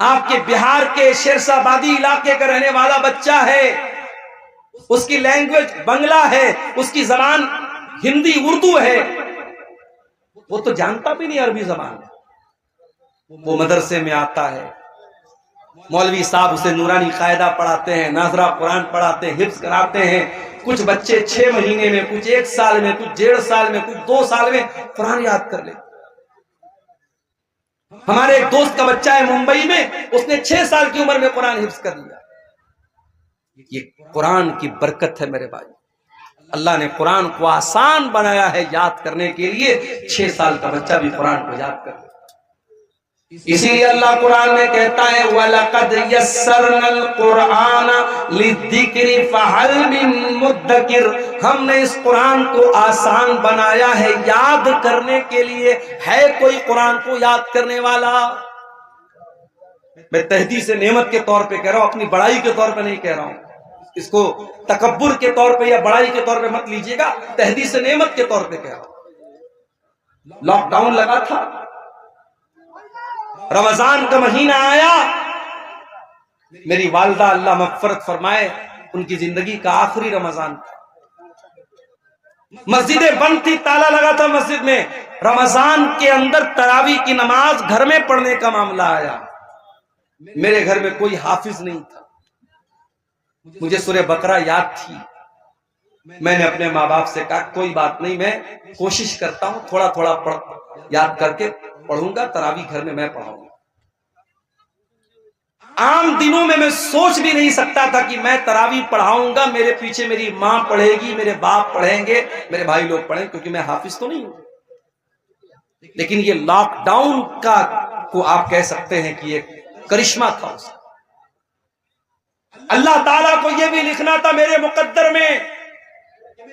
آپ کے بہار کے شیرشاہ آبادی علاقے کا رہنے والا بچہ ہے، اس کی لینگویج بنگلہ ہے، اس کی زبان ہندی اردو ہے، وہ تو جانتا بھی نہیں عربی زبان، وہ مدرسے میں آتا ہے، مولوی صاحب اسے نورانی قاعدہ پڑھاتے ہیں، ناظرہ قرآن پڑھاتے ہیں، حفظ کراتے ہیں۔ کچھ بچے 6 مہینے میں، کچھ 1 سال میں، کچھ 1.5 سال میں، کچھ 2 سال میں قرآن یاد کر لے۔ ہمارے ایک دوست کا بچہ ہے ممبئی میں، اس نے 6 سال کی عمر میں قرآن حفظ کر لیا۔ یہ قرآن کی برکت ہے میرے بھائی، اللہ نے قرآن کو آسان بنایا ہے یاد کرنے کے لیے، 6 سال کا بچہ بھی قرآن کو یاد کر لے۔ اسی لیے اللہ قرآن میں کہتا ہے وَلَقَدْ يَسَّرْنَا الْقُرْآنَ لِلذِّكْرِ فَهَلْ مِن مُدَّكِرٍ، ہم نے اس قرآن کو آسان بنایا ہے یاد کرنے کے لیے، ہے کوئی قرآن کو یاد کرنے والا؟ میں تحدیث نعمت کے طور پہ کہہ رہا ہوں، اپنی بڑائی کے طور پہ نہیں کہہ رہا ہوں، اس کو تکبر کے طور پہ یا بڑائی کے طور پہ مت لیجیے گا، تحدیث نعمت کے طور پہ کہہ رہا ہوں۔ لاک ڈاؤن لگا تھا، رمضان کا مہینہ آیا، میری والدہ اللہ مغفرت فرمائے، ان کی زندگی کا آخری رمضان تھا، مسجدیں بند تھی، تالا لگا تھا مسجد میں، رمضان کے اندر تراویح کی نماز گھر میں پڑھنے کا معاملہ آیا، میرے گھر میں کوئی حافظ نہیں تھا، مجھے سورہ بقرہ یاد تھی، میں نے اپنے ماں باپ سے کہا کوئی بات نہیں، میں کوشش کرتا ہوں تھوڑا تھوڑا یاد کر کے پڑھوں گا، تراویح گھر میں پڑھاؤں گا۔ عام دنوں میں سوچ بھی نہیں سکتا تھا کہ میں تراویح پڑھاؤں گا، میرے پیچھے میری ماں پڑھے گی، میرے باپ پڑھیں گے، میرے بھائی لوگ پڑھیں، کیونکہ میں حافظ تو نہیں ہوں۔ لیکن یہ لاک ڈاؤن کا کو آپ کہہ سکتے ہیں کہ یہ کرشمہ تھا اس کا۔ اللہ تعالیٰ کو یہ بھی لکھنا تھا میرے مقدر میں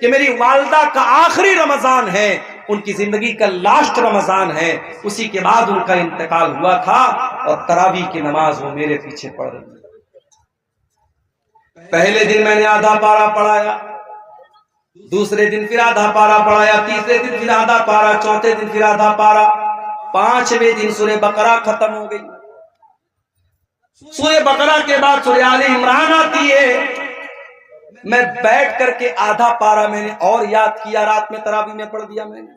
کہ میری والدہ کا آخری رمضان ہے، ان کی زندگی کا لاسٹ رمضان ہے، اسی کے بعد ان کا انتقال ہوا تھا، اور تراویح کی نماز وہ میرے پیچھے پڑھ رہی ہے۔ پہلے دن میں نے آدھا پارا پڑھایا، دوسرے دن پھر آدھا پارا پڑھایا، تیسرے دن پھر آدھا پارا، چوتھے دن پھر آدھا پارا، پانچویں دن سورہ بقرہ ختم ہو گئی۔ سورہ بقرہ کے بعد سورہ آل عمران آتی ہے، میں بیٹھ کر کے آدھا پارا میں نے اور یاد کیا، رات میں تراویح میں پڑھ دیا میں نے،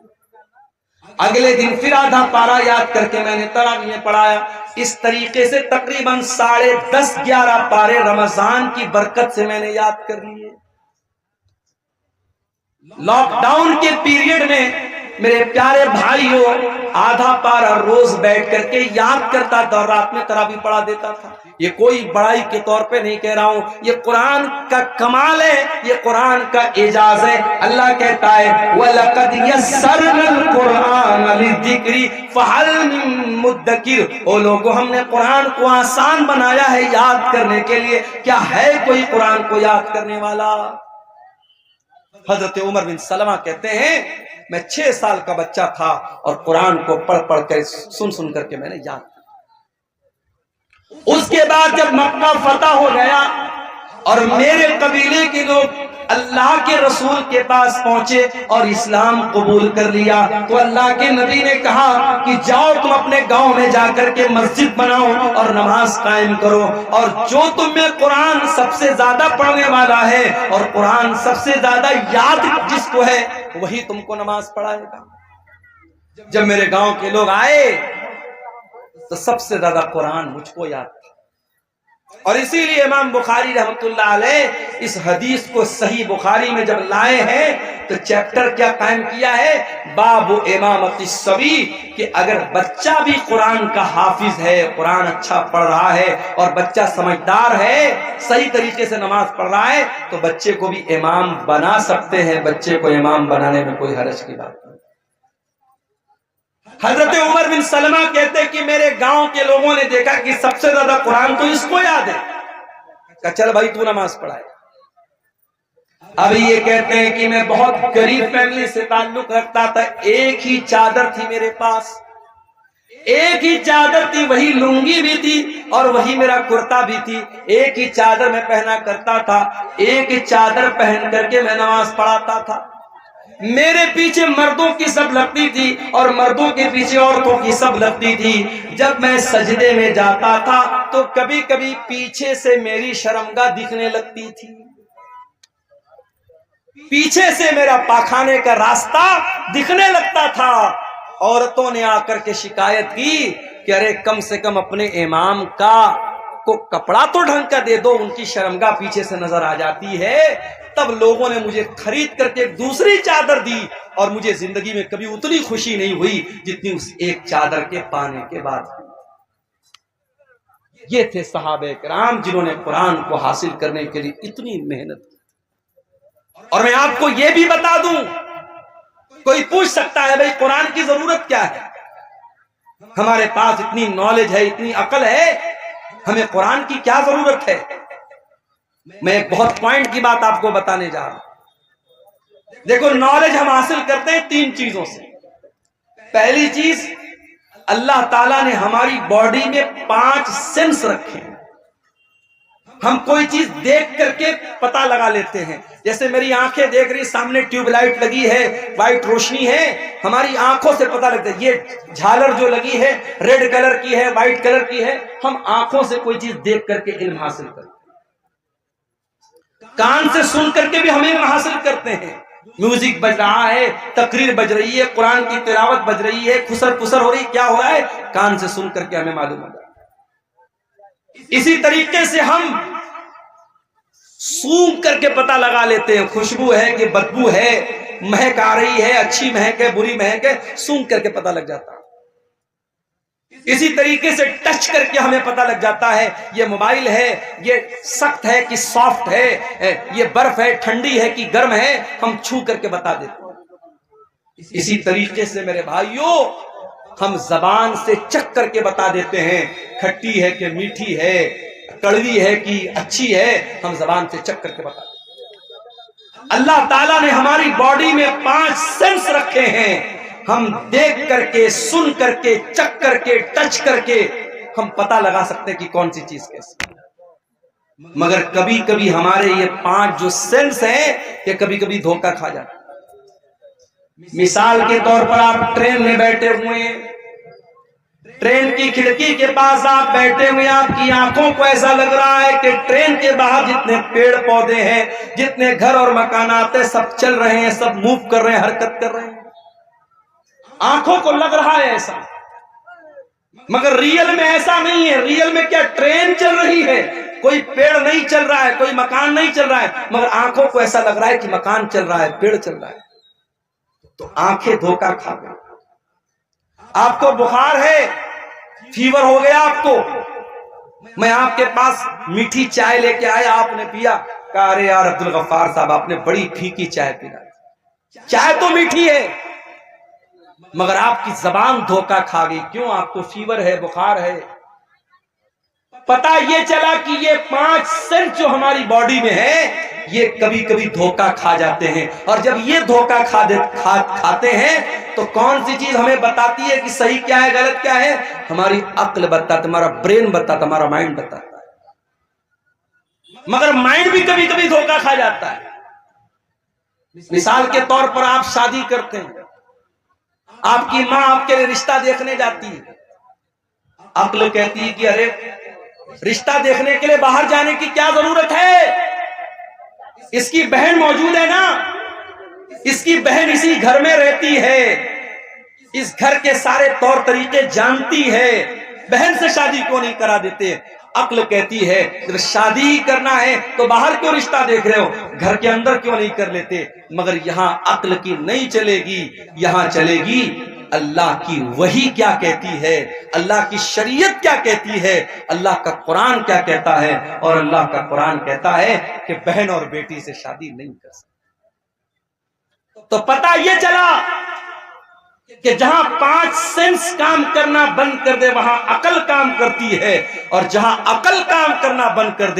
اگلے دن پھر آدھا پارا یاد کر کے میں نے تراویح میں پڑھایا۔ اس طریقے سے تقریباً 10:30 11 پارے رمضان کی برکت سے میں نے یاد کر لیے۔ لاک ڈاؤن کے پیریڈ میں میرے پیارے بھائیوں آدھا پارا روز بیٹھ کر کے یاد کرتا تھا اور رات میں تراویح پڑھا دیتا تھا۔ یہ کوئی بڑائی کے طور پہ نہیں کہہ رہا ہوں، یہ قرآن کا کمال ہے، یہ قرآن کا اعجاز ہے۔ اللہ کہتا ہے وَلَقَدْ يَسَّرْنَا الْقُرْآنَ لِلذِّكْرِ فَهَلْ مِن مُدَّكِرٍ، او لوگوں ہم نے قرآن کو آسان بنایا ہے یاد کرنے کے لیے، کیا ہے کوئی قرآن کو یاد کرنے والا؟ حضرت عمر بن سلمہ کہتے ہیں میں 6 سال کا بچہ تھا اور قرآن کو پڑھ پڑھ کر سن کر کے میں نے یاد کیا۔ اس کے بعد جب مکہ فتح ہو گیا اور میرے قبیلے کے لوگ اللہ کے رسول کے پاس پہنچے اور اسلام قبول کر لیا، تو اللہ کے نبی نے کہا کہ جاؤ تم اپنے گاؤں میں جا کر کے مسجد بناؤ اور نماز قائم کرو، اور جو تم میں قرآن سب سے زیادہ پڑھنے والا ہے اور قرآن سب سے زیادہ یاد جس کو ہے وہی تم کو نماز پڑھائے گا۔ جب میرے گاؤں کے لوگ آئے تو سب سے زیادہ قرآن مجھ کو یاد تھا، اور اسی لیے امام بخاری رحمت اللہ علیہ اس حدیث کو صحیح بخاری میں جب لائے ہیں تو چیپٹر کیا قائم کیا ہے، باب امامت الصبی، کہ اگر بچہ بھی قرآن کا حافظ ہے، قرآن اچھا پڑھ رہا ہے اور بچہ سمجھدار ہے، صحیح طریقے سے نماز پڑھ رہا ہے، تو بچے کو بھی امام بنا سکتے ہیں، بچے کو امام بنانے میں کوئی حرج کی بات نہیں۔ حضرت عمر بن سلمہ کہتے ہیں کہ میرے گاؤں کے لوگوں نے دیکھا کہ سب سے زیادہ قرآن تو اس کو یاد ہے، کہا چل بھائی تو نماز پڑھائے۔ ابھی یہ کہتے ہیں کہ میں بہت غریب فیملی سے تعلق رکھتا تھا، ایک ہی چادر تھی میرے پاس، ایک ہی چادر تھی، وہی لنگی بھی تھی اور وہی میرا کرتا بھی تھی، ایک ہی چادر میں پہنا کرتا تھا، ایک ہی چادر پہن کر کے میں نماز پڑھاتا تھا۔ میرے پیچھے مردوں کی سب لگتی تھی اور مردوں کے پیچھے عورتوں کی سب لگتی تھی۔ جب میں سجدے میں جاتا تھا تو کبھی کبھی پیچھے سے میری شرمگاہ دکھنے لگتی تھی، پیچھے سے میرا پاخانے کا راستہ دکھنے لگتا تھا۔ عورتوں نے آ کر کے شکایت کی کہ ارے کم سے کم اپنے امام کو کپڑا تو ڈھنگ کا دے دو، ان کی شرمگاہ پیچھے سے نظر آ جاتی ہے۔ تب لوگوں نے مجھے خرید کر کے ایک دوسری چادر دی اور مجھے زندگی میں کبھی اتنی خوشی نہیں ہوئی جتنی اس ایک چادر کے پانے کے بعد ہوئی۔ یہ تھے صحابہ کرام جنہوں نے قرآن کو حاصل کرنے کے لیے اتنی محنت کی۔ اور میں آپ کو یہ بھی بتا دوں، کوئی پوچھ سکتا ہے بھائی قرآن کی ضرورت کیا ہے؟ ہمارے پاس اتنی نالج ہے، اتنی عقل ہے، ہمیں قرآن کی کیا ضرورت ہے؟ میں ایک بہت پوائنٹ کی بات آپ کو بتانے جا رہا ہوں۔ دیکھو، نالج ہم حاصل کرتے ہیں 3 چیزوں سے۔ پہلی چیز، اللہ تعالیٰ نے ہماری باڈی میں 5 سینس رکھے ہیں۔ ہم کوئی چیز دیکھ کر کے پتہ لگا لیتے ہیں۔ جیسے میری آنکھیں دیکھ رہی، سامنے ٹیوب لائٹ لگی ہے، وائٹ روشنی ہے، ہماری آنکھوں سے پتہ لگتا ہے۔ یہ جھالر جو لگی ہے ریڈ کلر کی ہے، وائٹ کلر کی ہے، ہم آنکھوں سے کوئی چیز دیکھ کر کے علم حاصل کرتے ہیں۔ کان سے سن کر کے بھی ہم علم حاصل کرتے ہیں۔ میوزک بج رہا ہے، تقریر بج رہی ہے، قرآن کی تلاوت بج رہی ہے، خسر پسر ہو رہی، کیا ہو رہا ہے؟ کان سے سن کر کے ہمیں معلوم ہو جاتا ہے۔ اسی طریقے سے ہم سونگھ کر کے پتہ لگا لیتے ہیں، خوشبو ہے کہ بدبو ہے، مہک آ رہی ہے، اچھی مہک ہے، بری مہک ہے، سونگھ کر کے پتہ لگ جاتا ہے۔ اسی طریقے سے ٹچ کر کے ہمیں پتہ لگ جاتا ہے یہ موبائل ہے، یہ سخت ہے کہ سافٹ ہے، یہ برف ہے، ٹھنڈی ہے کہ گرم ہے، ہم چھو کر کے بتا دیتے ہیں۔ اسی طریقے سے میرے بھائیوں، ہم زبان سے چکھ کر کے بتا دیتے ہیں، کھٹی ہے کہ میٹھی ہے، کڑوی ہے کہ اچھی ہے، ہم زبان سے چکھ کر کے بتا دیتے ہیں۔ اللہ تعالیٰ نے ہماری باڈی میں 5 سینس رکھے ہیں۔ ہم دیکھ کر کے، سن کر کے، چکھ کر کے، ٹچ کر کے ہم پتہ لگا سکتے ہیں کہ کون سی چیز کیسی ہے۔ مگر کبھی کبھی ہمارے یہ 5 جو سینس ہیں، یہ کبھی کبھی دھوکہ کھا جاتے ہیں۔ مثال کے طور پر آپ ٹرین میں بیٹھے ہوئے ہیں، ٹرین کی کھڑکی کے پاس آپ بیٹھے ہوئے، آپ کی آنکھوں کو ایسا لگ رہا ہے کہ ٹرین کے باہر جتنے پیڑ پودے ہیں، جتنے گھر اور مکانات ہیں، سب چل رہے ہیں، سب موو کر رہے ہیں، حرکت کر رہے ہیں۔ آنکھوں کو لگ رہا ہے ایسا، مگر ریئل میں ایسا نہیں ہے۔ ریئل میں کیا ٹرین چل رہی ہے، کوئی پیڑ نہیں چل رہا ہے، کوئی مکان نہیں چل رہا ہے، مگر آنکھوں کو ایسا لگ رہا ہے کہ مکان چل رہا ہے، پیڑ چل رہا ہے۔ تو آنکھیں دھوکہ کھا گئی۔ آپ کو بخار ہے، فیور ہو گیا آپ کو، میں آپ کے پاس میٹھی چائے لے کے آیا، آپ نے پیا، کہا ارے یار عبد الغفار صاحب آپ نے بڑی پھیکی چائے پی، چائے تو میٹھی ہے، مگر آپ کی زبان دھوکہ کھا گئی۔ کیوں؟ آپ کو فیور ہے، بخار ہے۔ پتہ یہ چلا کہ یہ 5 سینس جو ہماری باڈی میں ہے، یہ کبھی کبھی دھوکہ کھا جاتے ہیں۔ اور جب یہ دھوکہ کھاتے ہیں تو کون سی چیز ہمیں بتاتی ہے کہ صحیح کیا ہے، غلط کیا ہے؟ ہماری عقل بتاتا، ہمارا برین بتاتا، ہمارا مائنڈ بتاتا ہے۔ مگر مائنڈ بھی کبھی کبھی دھوکہ کھا جاتا ہے۔ مثال کے طور پر آپ شادی کرتے ہیں، آپ کی ماں آپ کے لیے رشتہ دیکھنے جاتی ہے، عقل کہتی ہے کہ ارے رشتہ دیکھنے کے لیے باہر جانے کی کیا ضرورت ہے، اس کی بہن موجود ہے نا، اس کی بہن اسی گھر میں رہتی ہے، اس گھر کے سارے طور طریقے جانتی ہے، بہن سے شادی کیوں نہیں کرا دیتے؟ عقل کہتی ہے جب شادی کرنا ہے تو باہر کیوں رشتہ دیکھ رہے ہو، گھر کے اندر کیوں نہیں کر لیتے؟ مگر یہاں عقل کی نہیں چلے گی، یہاں چلے گی اللہ کی وحی کیا کہتی ہے، اللہ کی شریعت کیا کہتی ہے، اللہ کا قرآن کیا کہتا ہے۔ اور اللہ کا قرآن کہتا ہے کہ بہن اور بیٹی سے شادی نہیں کر سکتے۔ تو پتہ یہ چلا کہ جہاں 5 سینس کام کرنا بند کر دے وہاں عقل کام کرتی ہے، اور جہاں عقل کام کرنا بند کر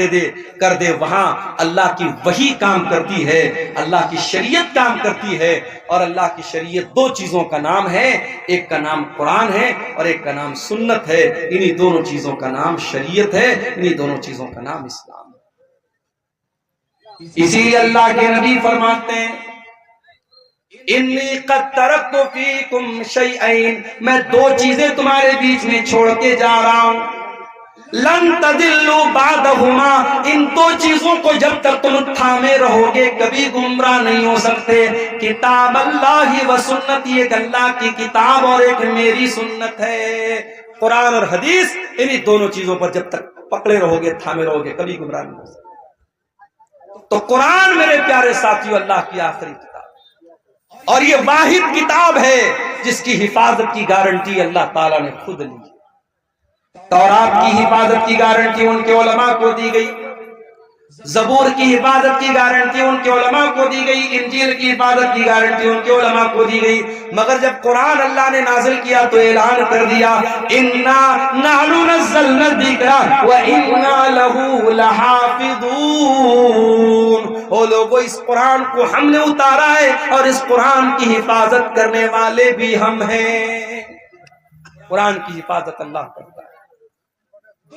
دے وہاں اللہ کی وحی کام کرتی ہے، اللہ کی شریعت کام کرتی ہے۔ اور اللہ کی شریعت 2 چیزوں کا نام ہے، ایک کا نام قرآن ہے اور ایک کا نام سنت ہے۔ انہی دونوں چیزوں کا نام شریعت ہے، انہی دونوں چیزوں کا نام اسلام ہے۔ اسی لیے اللہ کے نبی فرماتے ہیں انی قد ترکت فیکم شیئین، میں 2 چیزیں تمہارے بیچ میں چھوڑ کے جا رہا ہوں، لن تضلوا بعدہما، ان 2 چیزوں کو جب تک تم تھامے رہو گے کبھی گمراہ نہیں ہو سکتے۔ کتاب اللہ و سنت، ایک اللہ کی کتاب اور ایک میری سنت ہے، قرآن اور حدیث، انہی دونوں چیزوں پر جب تک پکڑے رہو گے، تھامے رہو گے، کبھی گمراہ نہیں ہو سکتے۔ تو قرآن میرے پیارے ساتھیو اللہ کی آخری کتاب، اور یہ واحد کتاب ہے جس کی حفاظت کی گارنٹی اللہ تعالیٰ نے خود لی۔ تورات کی حفاظت کی گارنٹی ان کے علماء کو دی گئی، زبور کی حفاظت کی گارنٹی ان کے علماء کو دی گئی، انجیل کی حفاظت کی گارنٹی ان کے علماء کو دی گئی، مگر جب قرآن اللہ نے نازل کیا تو اعلان کر دیا اِنَّا نَحْنُ نَزَّلْنَا الذِّكْرَ وَإِنَّا لَهُ لَحَافِظُونَ۔ او لوگو، اس قرآن کو ہم نے اتارا ہے اور اس قرآن کی حفاظت کرنے والے بھی ہم ہیں۔ قرآن کی حفاظت اللہ کرتا ہے۔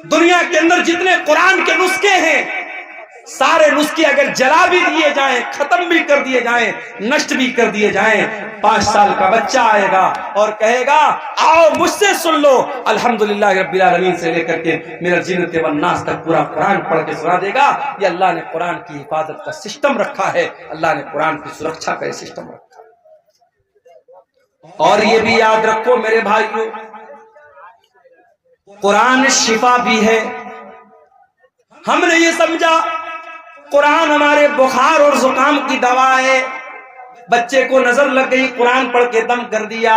دنیا کے اندر جتنے قرآن کے نسخے ہیں، سارے نسخے اگر جلا بھی دیے جائیں، ختم بھی کر دیے جائیں، نشٹ بھی کر دیے جائیں، 5 سال کا بچہ آئے گا اور کہے گا آؤ مجھ سے سن لو، الحمدللہ رب العالمین سے لے کر کے میرا جنت والناس تک پورا قرآن پڑھ کے سنا دے گا۔ یہ اللہ نے قرآن کی حفاظت کا سسٹم رکھا ہے، اللہ نے قرآن کی سرکشا کا سسٹم رکھا ہے۔ اور یہ بھی یاد رکھو میرے بھائیوں، قرآن شفا بھی ہے۔ ہم نے یہ سمجھا قرآن ہمارے بخار اور زکام کی دوا ہے، بچے کو نظر لگ گئی قرآن پڑھ کے دم کر دیا،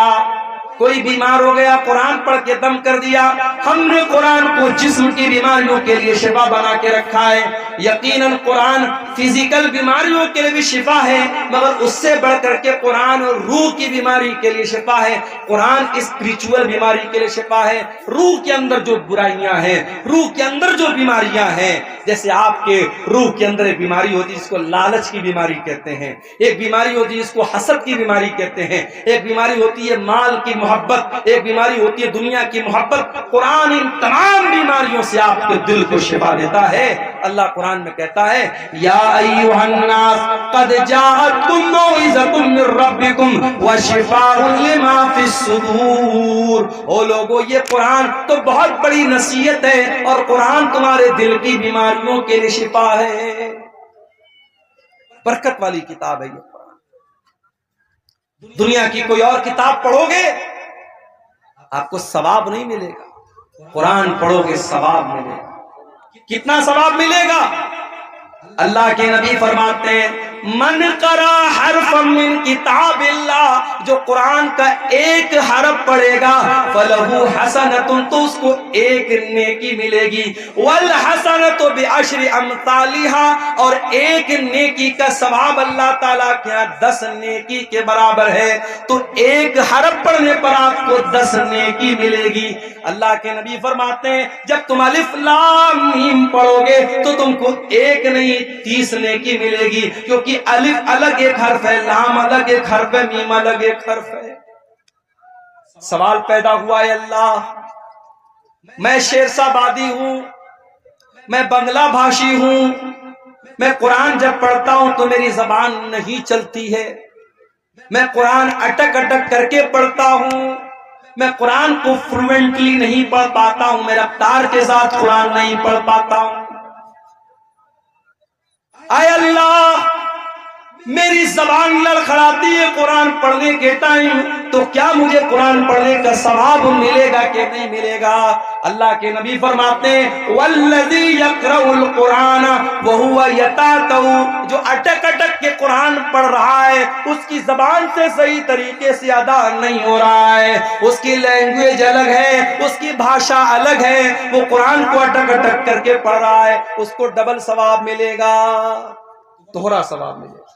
کوئی بیمار ہو گیا قرآن پڑھ کے دم کر دیا۔ ہم نے قرآن کو جسم کی بیماریوں کے لیے شفا بنا کے رکھا ہے۔ یقیناً قرآن فزیکل بیماریوں کے لیے بھی شفا ہے، مگر اس سے بڑھ کر کے قرآن روح کی بیماری کے لیے شفا ہے، قرآن اسپریچول بیماری کے لیے شفا ہے۔ روح کے اندر جو برائیاں ہیں، روح کے اندر جو بیماریاں ہیں، جیسے آپ کے روح کے اندر ایک بیماری ہوتی ہے جس کو لالچ کی بیماری کہتے ہیں، ایک بیماری ہوتی ہے جس کو حسد کی بیماری کہتے ہیں، ایک بیماری ہوتی ہے مال کی محبت، ایک بیماری ہوتی ہے دنیا کی محبت۔ قرآن ان تمام بیماریوں سے آپ کے دل کو شفا دیتا ہے۔ اللہ قرآن میں کہتا ہے یا ایھا الناس قد جاءتکم موعظۃ من ربکم وشفاء لما فی الصدور۔ او لوگو، یہ قرآن تو بہت بڑی نصیحت ہے اور قرآن تمہارے دل کی بیماریوں کے لیے شفا ہے۔ برکت والی کتاب ہے یہ قرآن۔ دنیا کی کوئی اور کتاب پڑھو گے آپ کو ثواب نہیں ملے گا، قرآن پڑھو گے ثواب ملے گا۔ کتنا ثواب ملے گا؟ اللہ کے نبی فرماتے ہیں من قرأ حرفا من کتاب اللہ، جو قرآن کا ایک حرف پڑھے گا فلہ حسنۃ، تو اس کو ایک نیکی ملے گی، والحسنۃ بعشر امثالها، اور ایک نیکی کا ثواب اللہ تعالیٰ کے یہاں 10 نیکی کے برابر ہے۔ تو ایک حرف پڑھنے پر آپ کو 10 نیکی ملے گی۔ اللہ کے نبی فرماتے ہیں جب تم الف لام میم پڑھو گے تو تم کو ایک نہیں 30 نیکی ملے گی، کیونکہ الف الگ ایک حرف ہے، لام الگ ایک حرف ہے، میم الگ ایک حرف ہے۔ سوال پیدا ہوا ہے اللہ، میں شیرشاہ بادی ہوں، میں بنگلہ بھاشی ہوں، میں قرآن جب پڑھتا ہوں تو میری زبان نہیں چلتی ہے، میں قرآن اٹک اٹک کر کے پڑھتا ہوں، میں قرآن کو فلوئنٹلی نہیں پڑھ پاتا ہوں، میں رفتار کے ساتھ قرآن نہیں پڑھ پاتا ہوں۔ اے اللہ، میری زبان لڑکھڑاتی ہے قرآن پڑھنے کے ٹائم، تو کیا مجھے قرآن پڑھنے کا ثواب ملے گا کہ نہیں ملے گا؟ اللہ کے نبی فرماتے ہیں والذی یقرأ القرآن وہو یتعتع، جو اٹک اٹک کے قرآن پڑھ رہا ہے اس کی زبان سے صحیح طریقے سے ادا نہیں ہو رہا ہے، اس کی لینگویج الگ ہے، اس کی بھاشا الگ ہے، وہ قرآن کو اٹک اٹک کر کے پڑھ رہا ہے، اس کو ڈبل ثواب ملے گا، دوہرا ثواب ملے گا۔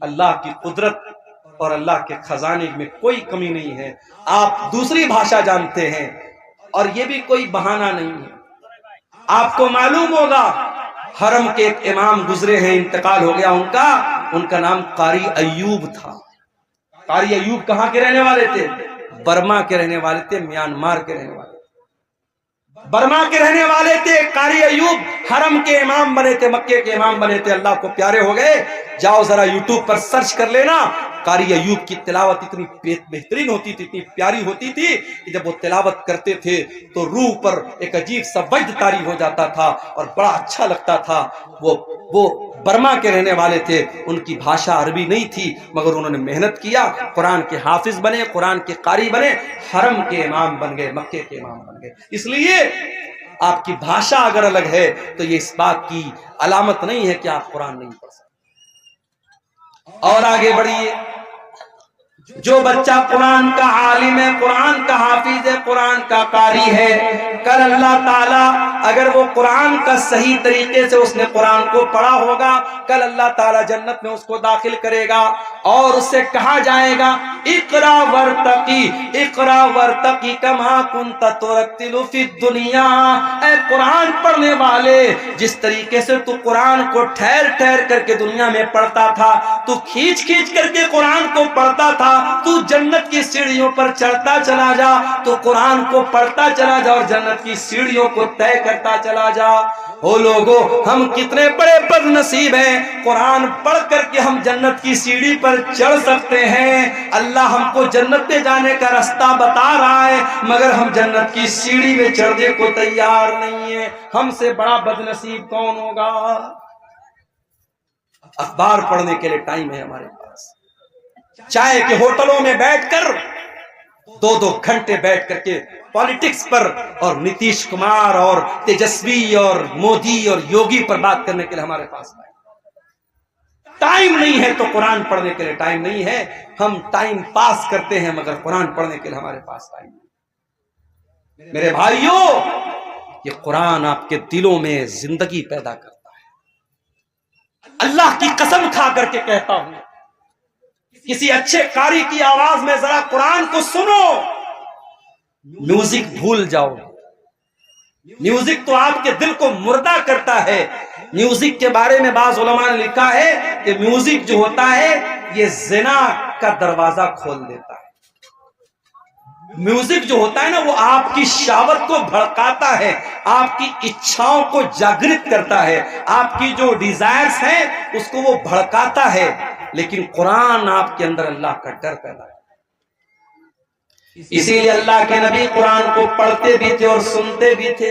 اللہ کی قدرت اور اللہ کے خزانے میں کوئی کمی نہیں ہے۔ آپ دوسری بھاشا جانتے ہیں اور یہ بھی کوئی بہانہ نہیں ہے۔ آپ کو معلوم ہوگا حرم کے ایک امام گزرے ہیں، انتقال ہو گیا ان کا نام قاری ایوب تھا۔ قاری ایوب کہاں کے رہنے والے تھے؟ برما کے رہنے والے تھے، میانمار کے رہنے والے، برما کے رہنے والے تھے۔ قاری ایوب حرم کے امام بنے تھے، مکے کے امام بنے تھے، اللہ کو پیارے ہو گئے۔ جاؤ ذرا یوٹیوب پر سرچ کر لینا، قاری ایوب کی تلاوت اتنی بہترین ہوتی تھی، اتنی پیاری ہوتی تھی کہ جب وہ تلاوت کرتے تھے تو روح پر ایک عجیب سا وجد طاری ہو جاتا تھا اور بڑا اچھا لگتا تھا۔ وہ برما کے رہنے والے تھے، ان کی بھاشا عربی نہیں تھی، مگر انہوں نے محنت کیا، قرآن کے حافظ بنے، قرآن کے قاری بنے، حرم کے امام بن گئے، مکے کے امام بن گئے۔ اس لیے آپ کی بھاشا اگر الگ ہے تو یہ اس بات کی علامت نہیں ہے کہ آپ قرآن نہیں پڑھ سکتے۔ اور آگے بڑھیے، جو بچہ قرآن کا عالم ہے، قرآن کا حافظ ہے، قرآن کا قاری ہے، کل اللہ تعالیٰ اگر وہ قرآن کا صحیح طریقے سے اس نے قرآن کو پڑھا ہوگا، کل اللہ تعالیٰ جنت میں اس کو داخل کرے گا اور اس سے کہا جائے گا اقرا ورتقی، اقرا ورتقی کما کنت ترتل فی الدنیا، اے قرآن پڑھنے والے، جس طریقے سے تو قرآن کو ٹھہر ٹھہر کر کے دنیا میں پڑھتا تھا، تو کھینچ کھینچ کر کے قرآن کو پڑھتا تھا، تو جنت کی سیڑھیوں پر چڑھتا چلا جا، تو قرآن کو پڑھتا چلا جا اور جنت کی سیڑھیوں کو طے کرتا چلا جا۔ او لوگو، ہم کتنے بڑے بد نصیب ہیں، قرآن پڑھ کر کے ہم جنت کی سیڑھی پر چڑھ سکتے ہیں، اللہ ہم کو جنت میں جانے کا راستہ بتا رہا ہے، مگر ہم جنت کی سیڑھی میں چڑھنے کو تیار نہیں ہیں۔ ہم سے بڑا بد نصیب کون ہوگا؟ اخبار پڑھنے کے لیے ٹائم ہے ہمارے پاس، چائے کے ہوٹلوں میں بیٹھ کر 2-2 گھنٹے بیٹھ کر کے پالیٹکس پر اور نتیش کمار اور تیجسوی اور مودی اور یوگی پر بات کرنے کے لیے ہمارے پاس ٹائم نہیں ہے، تو قرآن پڑھنے کے لیے ٹائم نہیں ہے۔ ہم ٹائم پاس کرتے ہیں مگر قرآن پڑھنے کے لیے ہمارے پاس ٹائم نہیں۔ میرے بھائیوں، یہ قرآن آپ کے دلوں میں زندگی پیدا کرتا ہے۔ اللہ کی قسم کھا کر کے کہتا ہوں، کسی اچھے قاری کی آواز میں ذرا قرآن کو سنو، میوزک بھول جاؤ۔ میوزک تو آپ کے دل کو مردہ کرتا ہے۔ میوزک کے بارے میں بعض علماء نے لکھا ہے کہ میوزک جو ہوتا ہے یہ زنا کا دروازہ کھول دیتا ہے۔ میوزک جو ہوتا ہے نا، وہ آپ کی شہوت کو بھڑکاتا ہے، آپ کی اچھاؤں کو جاگرت کرتا ہے، آپ کی جو ڈیزائرز ہیں اس کو وہ بھڑکاتا ہے۔ لیکن قرآن آپ کے اندر اللہ کا ڈر پیدا ہے۔ اسی لیے اللہ کے نبی قرآن کو پڑھتے بھی تھے اور سنتے بھی تھے۔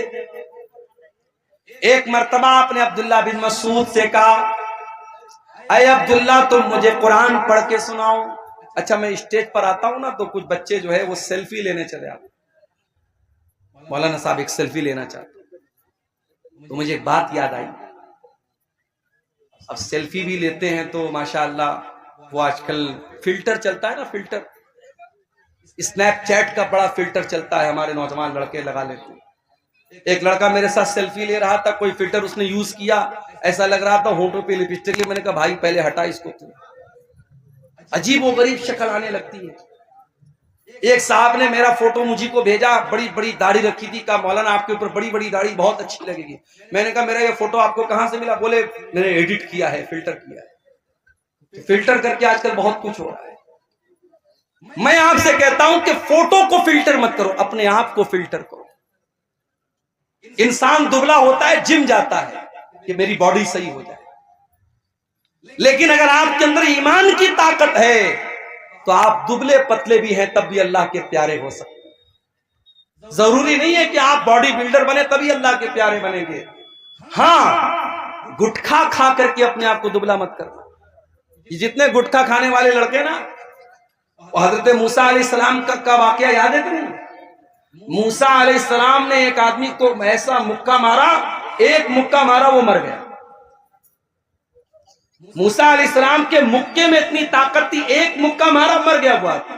ایک مرتبہ آپ نے عبداللہ بن مسعود سے کہا، اے عبداللہ تم مجھے قرآن پڑھ کے سناؤ۔ اچھا، میں اسٹیج پر آتا ہوں نا تو کچھ بچے جو ہے وہ سیلفی لینے چلے آتے، مولانا صاحب ایک سیلفی لینا چاہتے، تو مجھے ایک بات یاد آئی۔ اب سیلفی بھی لیتے ہیں تو ماشاءاللہ وہ آج کل فلٹر چلتا ہے نا، فلٹر، اسنیپ چیٹ کا بڑا فلٹر چلتا ہے، ہمارے نوجوان لڑکے لگا لیتے ہیں۔ ایک لڑکا میرے ساتھ سیلفی لے رہا تھا، کوئی فلٹر اس نے یوز کیا، ایسا لگ رہا تھا ہونٹوں پہ لپسٹک لی۔ میں نے کہا بھائی پہلے ہٹا اس کو، تو عجیب و غریب شکل آنے لگتی ہے۔ ایک صاحب نے میرا فوٹو مجھے کو بھیجا، بڑی بڑی داڑھی رکھی تھی، کہا مولانا آپ کے اوپر بڑی بڑی داڑھی بہت اچھی لگے گی۔ میں نے کہا میرا یہ فوٹو آپ کو کہاں سے ملا؟ بولے میں نے ایڈٹ کیا ہے، فلٹر کیا ہے۔ فلٹر کر کے آج کل بہت کچھ ہو رہا ہے۔ میں آپ سے کہتا ہوں کہ فوٹو کو فلٹر مت کرو، اپنے آپ کو فلٹر کرو۔ انسان دبلا ہوتا ہے، جم جاتا ہے کہ میری باڈی صحیح ہو جائے، لیکن اگر آپ کے اندر ایمان کی طاقت ہے تو آپ دبلے پتلے بھی ہیں تب بھی اللہ کے پیارے ہو سکتے ہیں۔ ضروری نہیں ہے کہ آپ باڈی بلڈر بنے تبھی اللہ کے پیارے بنیں گے۔ ہاں، گٹکھا کھا کر کے اپنے آپ کو دبلا مت کرنا۔ یہ جتنے گٹکھا کھانے والے لڑکے نا، حضرت موسیٰ علیہ السلام کا واقعہ یاد ہے کہ نہیں؟ موسیٰ علیہ السلام نے ایک آدمی کو ایسا مکہ مارا، ایک مکہ مارا وہ مر گیا۔ موسیٰ علیہ السلام کے مکے میں اتنی طاقت تھی، ایک مکہ مارا مر گیا وہ آدمی۔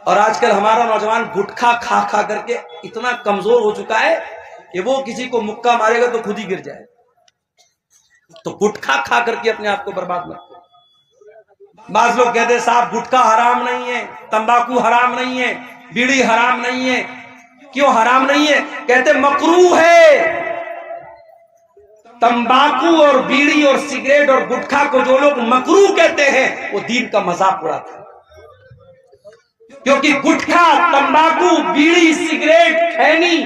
اور آج کل ہمارا نوجوان گٹکھا کھا کھا کر کے اتنا کمزور ہو چکا ہے کہ وہ کسی کو مکہ مارے گا تو خود ہی گر جائے۔ تو گٹکھا کھا کر کے اپنے آپ کو برباد مت کرو۔ بعض لوگ کہتے ہیں صاحب گٹکھا حرام نہیں ہے، تمباکو حرام نہیں ہے، بیڑی حرام نہیں ہے۔ کیوں حرام نہیں ہے؟ کہتے مکروہ ہے۔ تمباکو اور بیڑی اور سگریٹ اور گٹکھا کو جو لوگ مکروہ کہتے ہیں وہ دین کا مذاق اڑاتے ہیں، کیونکہ گٹکھا، تمباکو، بیڑی، سگریٹ، کھینی،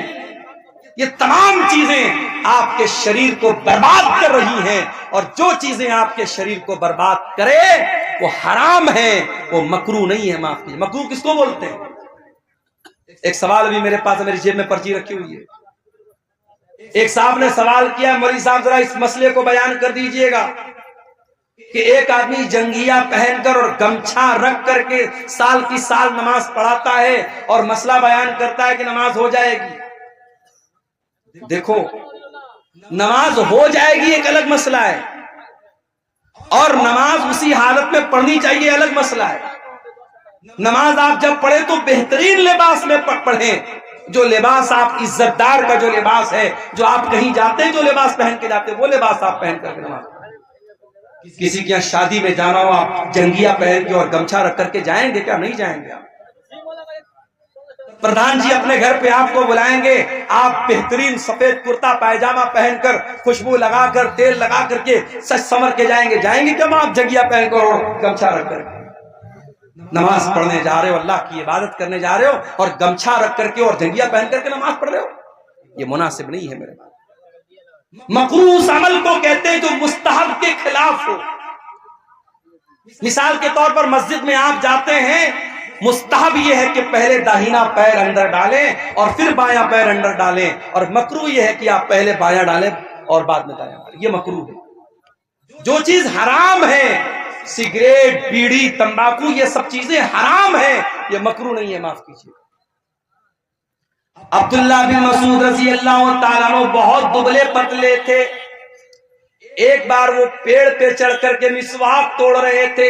یہ تمام چیزیں آپ کے شریر کو برباد کر رہی ہیں، اور جو چیزیں آپ کے شریر کو برباد کرے وہ حرام ہے، وہ مکروہ نہیں ہے۔ معاف کیجیے، مکروہ کس کو بولتے ہیں؟ ایک سوال ابھی میرے پاس ہے، میری جیب میں پرچی رکھی ہوئی ہے۔ ایک صاحب نے سوال کیا، مولوی صاحب ذرا اس مسئلے کو بیان کر دیجئے گا کہ ایک آدمی جنگیہ پہن کر اور گمچھا رکھ کر کے سال کی سال نماز پڑھاتا ہے اور مسئلہ بیان کرتا ہے کہ نماز ہو جائے گی۔ دیکھو، نماز ہو جائے گی ایک الگ مسئلہ ہے، اور نماز اسی حالت میں پڑھنی چاہیے الگ مسئلہ ہے۔ نماز آپ جب پڑھیں تو بہترین لباس میں پڑھیں، جو لباس آپ عزت دار کا جو لباس ہے، جو آپ کہیں جاتے ہیں جو لباس پہن کے جاتے ہیں وہ لباس آپ پہن کر کے نماز پڑھیں۔ کسی کے یہاں شادی میں جانا ہو، آپ جنگیا پہن کے اور گمچھا رکھ کر کے جائیں گے کیا؟ نہیں جائیں گے آپ۔ پردھان جی اپنے گھر پہ آپ کو بلائیں گے، آپ بہترین سفید کرتا پائجامہ پہن کر، خوشبو لگا کر، تیل لگا کر کے سج سمر کے جائیں گے کیا آپ جنگیا پہن کر اور گمچھا رکھ کر کے؟ نماز پڑھنے جا رہے ہو، اللہ کی عبادت کرنے جا رہے ہو اور گمچھا رکھ کر کے اور جنگیا پہن کر کے نماز پڑھ رہے ہو، یہ مناسب نہیں ہے میرے بھائی۔ مکروہ اس عمل کو کہتے ہیں جو مستحب کے خلاف ہو۔ مثال کے طور پر مسجد میں آپ جاتے ہیں، مستحب یہ ہے کہ پہلے داہنا پیر اندر ڈالیں اور پھر بایاں پیر اندر ڈالیں، اور مکروہ یہ ہے کہ آپ پہلے بایاں ڈالیں اور بعد میں دایاں ڈالیں، یہ مکروہ ہے۔ جو چیز حرام ہے، سگریٹ، بیڑی، تمباکو، یہ سب چیزیں حرام ہیں، یہ مکروہ نہیں ہے، معاف کیجیے۔ عبداللہ بن مسعود رضی اللہ تعالیٰ عنہ بہت دبلے پتلے تھے۔ ایک بار وہ پیڑ پہ چڑھ کر کے مسواک توڑ رہے تھے،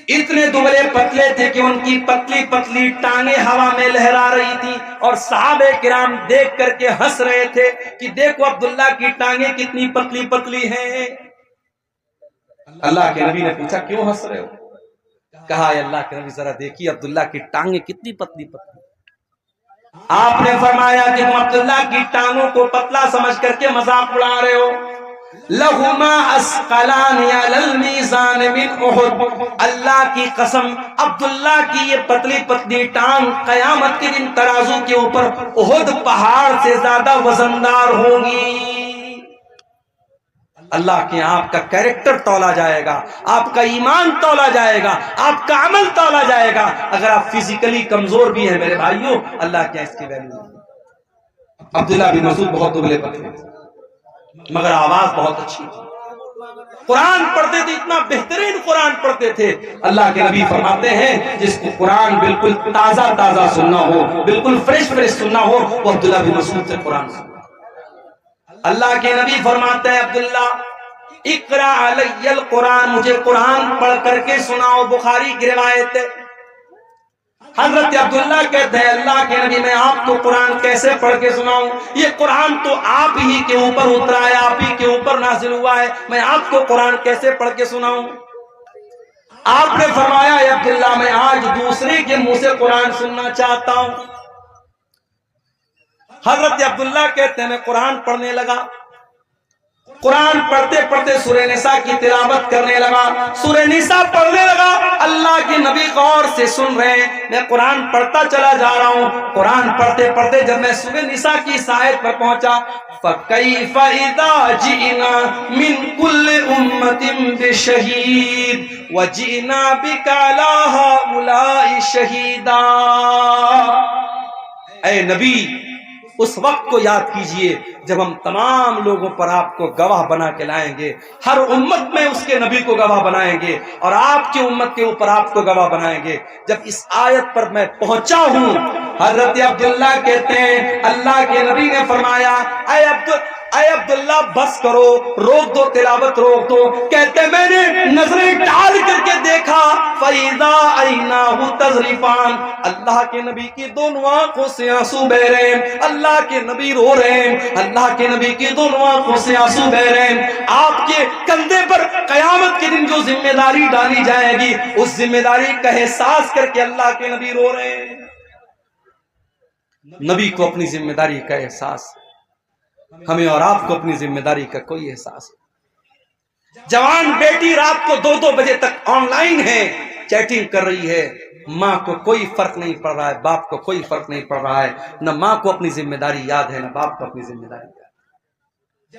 اتنے دبلے پتلے تھے کہ ان کی پتلی پتلی ٹانگیں ہوا میں لہرا رہی تھی، اور صحابہ کرام دیکھ کر کے ہنس رہے تھے کہ دیکھو عبداللہ کی ٹانگیں کتنی پتلی پتلی ہیں۔ اللہ کے نبی نے پوچھا کیوں ہنس رہے ہو؟ کہا اے اللہ کے نبی ذرا دیکھیے عبداللہ کی ٹانگیں کتنی پتلی پتلی۔ آپ نے فرمایا کہ تم عبداللہ کی ٹانگوں کو پتلا سمجھ کر کے مذاق اڑا رہے ہو۔ لہما اسقلان علی المیزان من احد، اللہ کی قسم عبداللہ کی یہ پتلی پتلی ٹانگ قیامت کے دن ترازو کے اوپر احد پہاڑ سے زیادہ وزندار ہوں گی۔ اللہ کے آپ کا کیریکٹر تولا جائے گا، آپ کا ایمان تولا جائے گا، آپ کا عمل تولا جائے گا۔ اگر آپ فزیکلی کمزور بھی ہیں میرے بھائیوں، اللہ کیا اس کی ویلیو نہیں۔ عبداللہ بن مسعود بہت دبلے پتلے تھے مگر آواز بہت اچھی تھی، قرآن پڑھتے تھے، اتنا بہترین قرآن پڑھتے تھے۔ اللہ کے نبی فرماتے ہیں جس کو قرآن بالکل تازہ تازہ سننا ہو، بالکل فریش فریش سننا ہو، وہ عبداللہ بن مسعود سے قرآن سننا۔ اللہ کے نبی فرماتے ہیں عبداللہ اقرا علی القرآن، مجھے قرآن پڑھ کر کے سناؤ۔ بخاری کی روایت ہے، حضرت عبداللہ کہتے ہیں اللہ کے نبی میں آپ کو قرآن کیسے پڑھ کے سناؤں؟ یہ قرآن تو آپ ہی کے اوپر اترا ہے، آپ ہی کے اوپر نازل ہوا ہے، میں آپ کو قرآن کیسے پڑھ کے سناؤں؟ آپ نے فرمایا اے عبداللہ میں آج دوسرے کے منہ سے قرآن سننا چاہتا ہوں۔ حضرت عبداللہ کہتے ہیں میں قرآن پڑھنے لگا، قرآن پڑھتے پڑھتے سورہ نساء کی تلاوت کرنے لگا، سورہ نساء پڑھنے لگا۔ اللہ کے نبی غور سے سن رہے ہیں، میں قرآن پڑھتا چلا جا رہا ہوں۔ قرآن پڑھتے پڑھتے جب میں سورہ نساء کی اس آیت پر پہنچا، فَكَيْفَ إِذَا جِئْنَا مِنْ كُلِّ أُمَّةٍ بِشَهِيدٍ وَجِئْنَا بِكَ عَلَىٰ هَٰؤُلَاءِ شَهِيدًا۔ اے نبی اس وقت کو یاد کیجئے جب ہم تمام لوگوں پر آپ کو گواہ بنا کے لائیں گے، ہر امت میں اس کے نبی کو گواہ بنائیں گے، اور آپ کی امت کے اوپر آپ کو گواہ بنائیں گے۔ جب اس آیت پر میں پہنچا ہوں، حضرت عبداللہ کہتے ہیں اللہ کے نبی نے فرمایا اے عبداللہ بس کرو، روک دو، تلاوت روک دو۔ کہتے میں نے نظریں ڈال کر کے دیکھا، فَإِذَا عَيْنَاهُ تَذْرِفَانِ، اللہ کے نبی کی دونوں آنکھوں سے آنسو بہ رہے ہیں، اللہ کے نبی رو رہے ہیں، اللہ کے نبی کی دونوں آنکھوں سے آنسو بہ رہے ہیں۔ آپ کے کندھے پر قیامت کے دن جو ذمہ داری ڈالی جائے گی، اس ذمہ داری کا احساس کر کے اللہ کے نبی رو رہے ہیں۔ نبی کو اپنی ذمہ داری کا احساس، ہمیں اور آپ کو اپنی ذمہ داری کا کوئی احساس نہیں۔ جوان بیٹی رات کو 2-2 بجے تک آن لائن ہے، چیٹنگ کر رہی ہے، ماں کو کوئی فرق نہیں پڑ رہا ہے، باپ کو کوئی فرق نہیں پڑ رہا ہے، نہ ماں کو اپنی ذمہ داری یاد ہے، نہ باپ کو اپنی ذمہ داری یاد ہے۔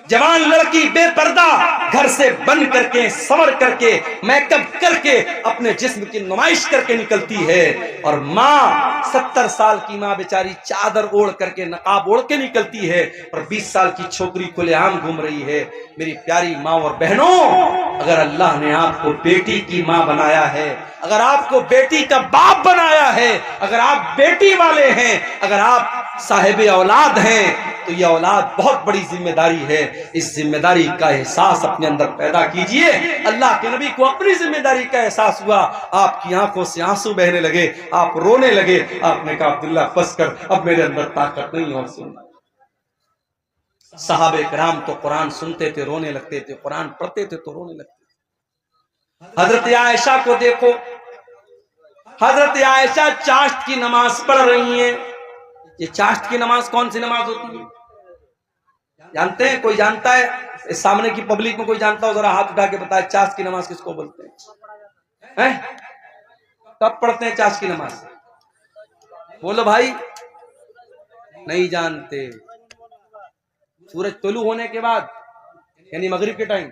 جوان لڑکی بے پردہ گھر سے بن کر کے، سنور کر کے، میک اپ کر کے اپنے جسم کی نمائش کر کے نکلتی ہے، اور ماں 70 سال کی ماں بیچاری چادر اوڑھ کر کے، نقاب اوڑھ کے نکلتی ہے، اور 20 سال کی چھوکری کھلے عام گھوم رہی ہے۔ میری پیاری ماں اور بہنوں، اگر اللہ نے آپ کو بیٹی کی ماں بنایا ہے، اگر آپ کو بیٹی کا باپ بنایا ہے، اگر آپ بیٹی والے ہیں، اگر آپ صاحب اولاد ہیں، تو یہ اولاد بہت بڑی ذمہ داری ہے. اس ذمہ داری کا احساس اپنے اندر پیدا کیجئے. اللہ کے نبی کو اپنی ذمہ داری کا احساس ہوا, آپ کی آنکھوں سے آنسو بہنے لگے, آپ رونے لگے. آپ نے کہا عبداللہ بس کر, اب میرے اندر طاقت نہیں اور سننا. صحابہ کرام تو قرآن سنتے تھے رونے لگتے تھے, قرآن پڑھتے تھے تو رونے لگتے تھے. حضرت عائشہ کو دیکھو, حضرت عائشہ چاشت کی نماز پڑھ رہی ہیں. یہ چاشت کی نماز کون سی نماز ہوتی ہے جانتے ہیں؟ کوئی جانتا ہے؟ اس سامنے کی پبلک میں کوئی جانتا ہو ذرا ہاتھ اٹھا کے بتائے چاشت کی نماز کس کو بولتے ہیں؟ کب پڑھتے ہیں چاشت کی نماز؟ بولو بھائی, نہیں جانتے. سورج طلوع ہونے کے بعد یعنی مغرب کے ٹائم.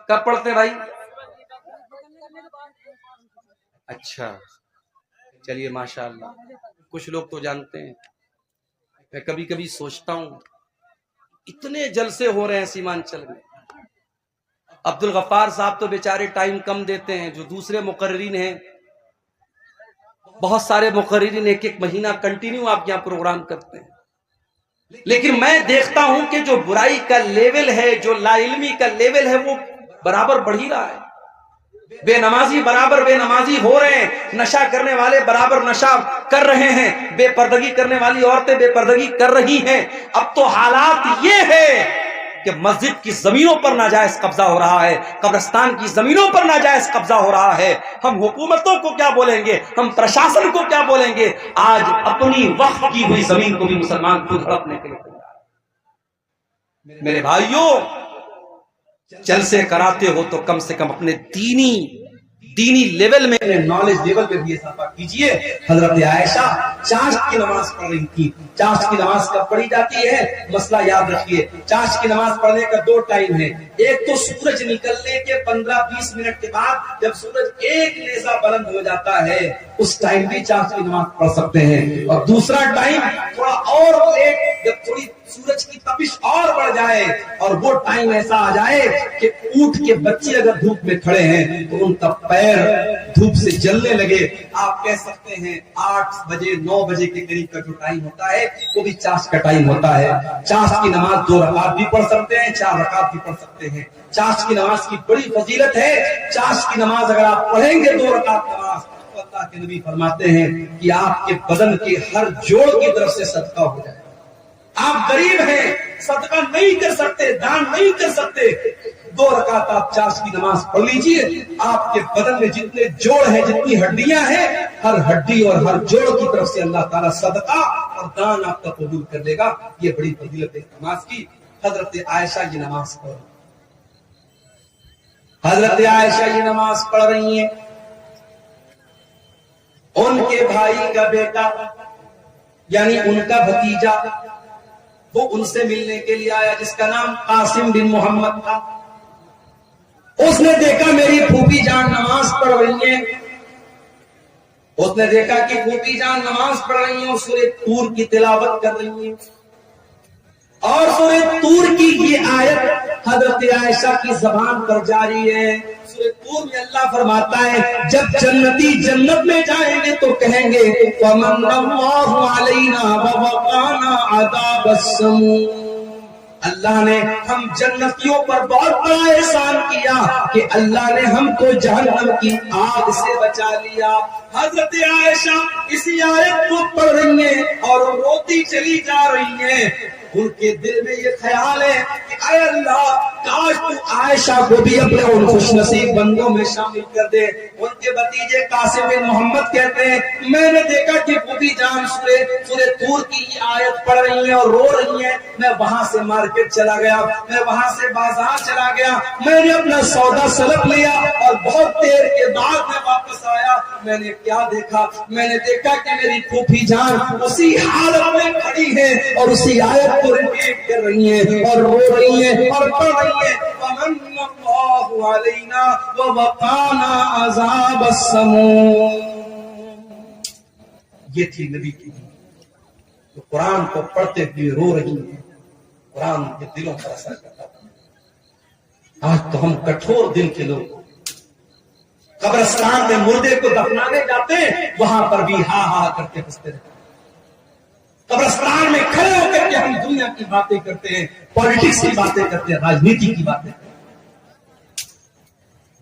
کب پڑھتے بھائی؟ اچھا چلیے ماشاءاللہ, کچھ لوگ تو جانتے ہیں. میں کبھی کبھی سوچتا ہوں اتنے جلسے ہو رہے ہیں سیمانچل میں, عبد الغفار صاحب تو بیچارے ٹائم کم دیتے ہیں, جو دوسرے مقررین ہیں بہت سارے مقررین ایک ایک مہینہ کنٹینیو آپ یہاں پروگرام کرتے ہیں. لیکن میں دیکھتا ہوں کہ جو برائی کا لیول ہے, جو لا علمی کا لیول ہے, وہ برابر بڑھ ہی رہا ہے. بے نمازی برابر بے نمازی ہو رہے ہیں, نشہ کرنے والے برابر نشہ کر رہے ہیں, بے پردگی کرنے والی عورتیں بے پردگی کر رہی ہیں. اب تو حالات یہ ہے کہ مسجد کی زمینوں پر ناجائز قبضہ ہو رہا ہے, قبرستان کی زمینوں پر ناجائز قبضہ ہو رہا ہے. ہم حکومتوں کو کیا بولیں گے, ہم پرشاسن کو کیا بولیں گے؟ آج اپنی وقف کی ہوئی زمین کو بھی مسلمان خود ہڑپنے کے لیے تیار ہے. میرے بھائیوں, جلسے کراتے ہو تو کم سے کم اپنے دینی لیول میں, نالج لیول میں بھی اضافہ کیجئے. حضرت عائشہ چاشت کی نماز پڑھ رہی تھی. چاشت کی نماز کب پڑھی جاتی ہے مسئلہ یاد رکھیے. چاشت کی نماز پڑھنے کا دو ٹائم ہے. ایک تو سورج نکلنے کے 15-20 منٹ کے بعد, جب سورج ایک نیزہ بلند ہو جاتا ہے اس ٹائم بھی چاشت کی نماز پڑھ سکتے ہیں. اور دوسرا ٹائم تھوڑا اور لیٹ, جب تھوڑی سورج کی تپش اور بڑھ جائے اور وہ ٹائم ایسا آ جائے کہ اونٹ کے بچے اگر دھوپ میں کھڑے ہیں تو ان کا پیر دھوپ سے جلنے لگے, آپ کہہ سکتے ہیں 8 بجے 9 بجے کے قریب کا جو ٹائم ہوتا ہے وہ بھی چاشت کا ٹائم ہوتا ہے. چاشت کی نماز 2 رکعت بھی پڑھ سکتے ہیں, 4 رکعت بھی پڑھ سکتے ہیں. چاشت کی نماز کی بڑی فضیلت ہے. چاشت کی نماز اگر آپ پڑھیں گے 2 رکعت نماز, تو اللہ کے نبی فرماتے ہیں کہ آپ کے بدن کے ہر جوڑ کی طرف سے صدقہ ہو جائے. آپ غریب ہیں, صدقہ نہیں کر سکتے, دان نہیں کر سکتے, 2 رکعت آپ چاشت کی نماز پڑھ لیجئے. آپ کے بدن میں جتنے جوڑ ہیں, جتنی ہڈیاں ہیں, ہر ہڈی اور ہر جوڑ کی طرف سے اللہ تعالیٰ صدقہ اور دان آپ کا قبول کر لے گا. یہ بڑی فضیلت ہے نماز کی. حضرت عائشہ یہ نماز پڑھ, حضرت عائشہ یہ نماز پڑھ رہی ہیں. ان کے بھائی کا بیٹا یعنی ان کا بھتیجا وہ ان سے ملنے کے لیے آیا, جس کا نام قاسم بن محمد تھا. اس نے دیکھا میری پھوپھی جان نماز پڑھ رہی ہیں. اس نے دیکھا کہ پھوپھی جان نماز پڑھ رہی ہیں اور سورہ طور کی تلاوت کر رہی ہیں. اور سورہ طور کی یہ آیت حضرت عائشہ کی زبان پر جاری ہے. سورہ طور میں اللہ فرماتا ہے جب جنتی جنت میں جائیں گے تو کہیں گے وَمَنَّ اللَّهُ عَلَيْنَا وَوَقَانَا عَذَابَ السَّمُومِ. اللہ نے ہم جنتیوں پر بہت بڑا احسان کیا کہ اللہ نے ہم کو جہنم کی آگ سے بچا لیا. حضرت عائشہ اسی آیت کو پڑھ رہی ہیں اور روتی چلی جا رہی ہیں. ان کے دل میں یہ خیال ہے کہ اے اللہ کاش تو عائشہ کو بھی اپنے ان خوش نصیب بندوں میں شامل کر دے. ان کے بھتیجے قاسم بن محمد کہتے ہیں میں نے دیکھا کہ پھوپھی جان سورہ طور کی یہ آیت پڑھ رہی ہیں اور رو رہی ہیں. میں وہاں سے مارکیٹ چلا گیا, میں وہاں سے بازار چلا گیا, میں نے اپنا سودا سلب لیا اور بہت دیر کے بعد میں واپس آیا. میں نے کیا دیکھا, میں نے دیکھا کہ میری پھوپھی جان اسی حالت میں کھڑی ہے اور اسی آیت کو ریپیٹ کر رہی ہیں اور رو رہی ہیں اور پڑھ رہی ہیں وَمَنَّ اللَّهُ عَلَيْنَا وَوَقَانَا عَذَابَ السَّمُومِ. یہ تھی نبی کی جو قرآن کو پڑھتے ہوئے رو رہی ہیں. قرآن کے دلوں پر اثر کرتا تھا. آج تو ہم کٹھور دل کے لوگ قبرستان میں مردے کو دفنانے جاتے ہیں, وہاں پر بھی ہا ہا کرتے ہنستے رہتے ہیں. قبرستان میں کھڑے ہو کر کے ہم دنیا کی باتیں کرتے ہیں، پالیٹکس کی باتیں کرتے ہیں، راجنیتی کی باتیں کرتے ہیں،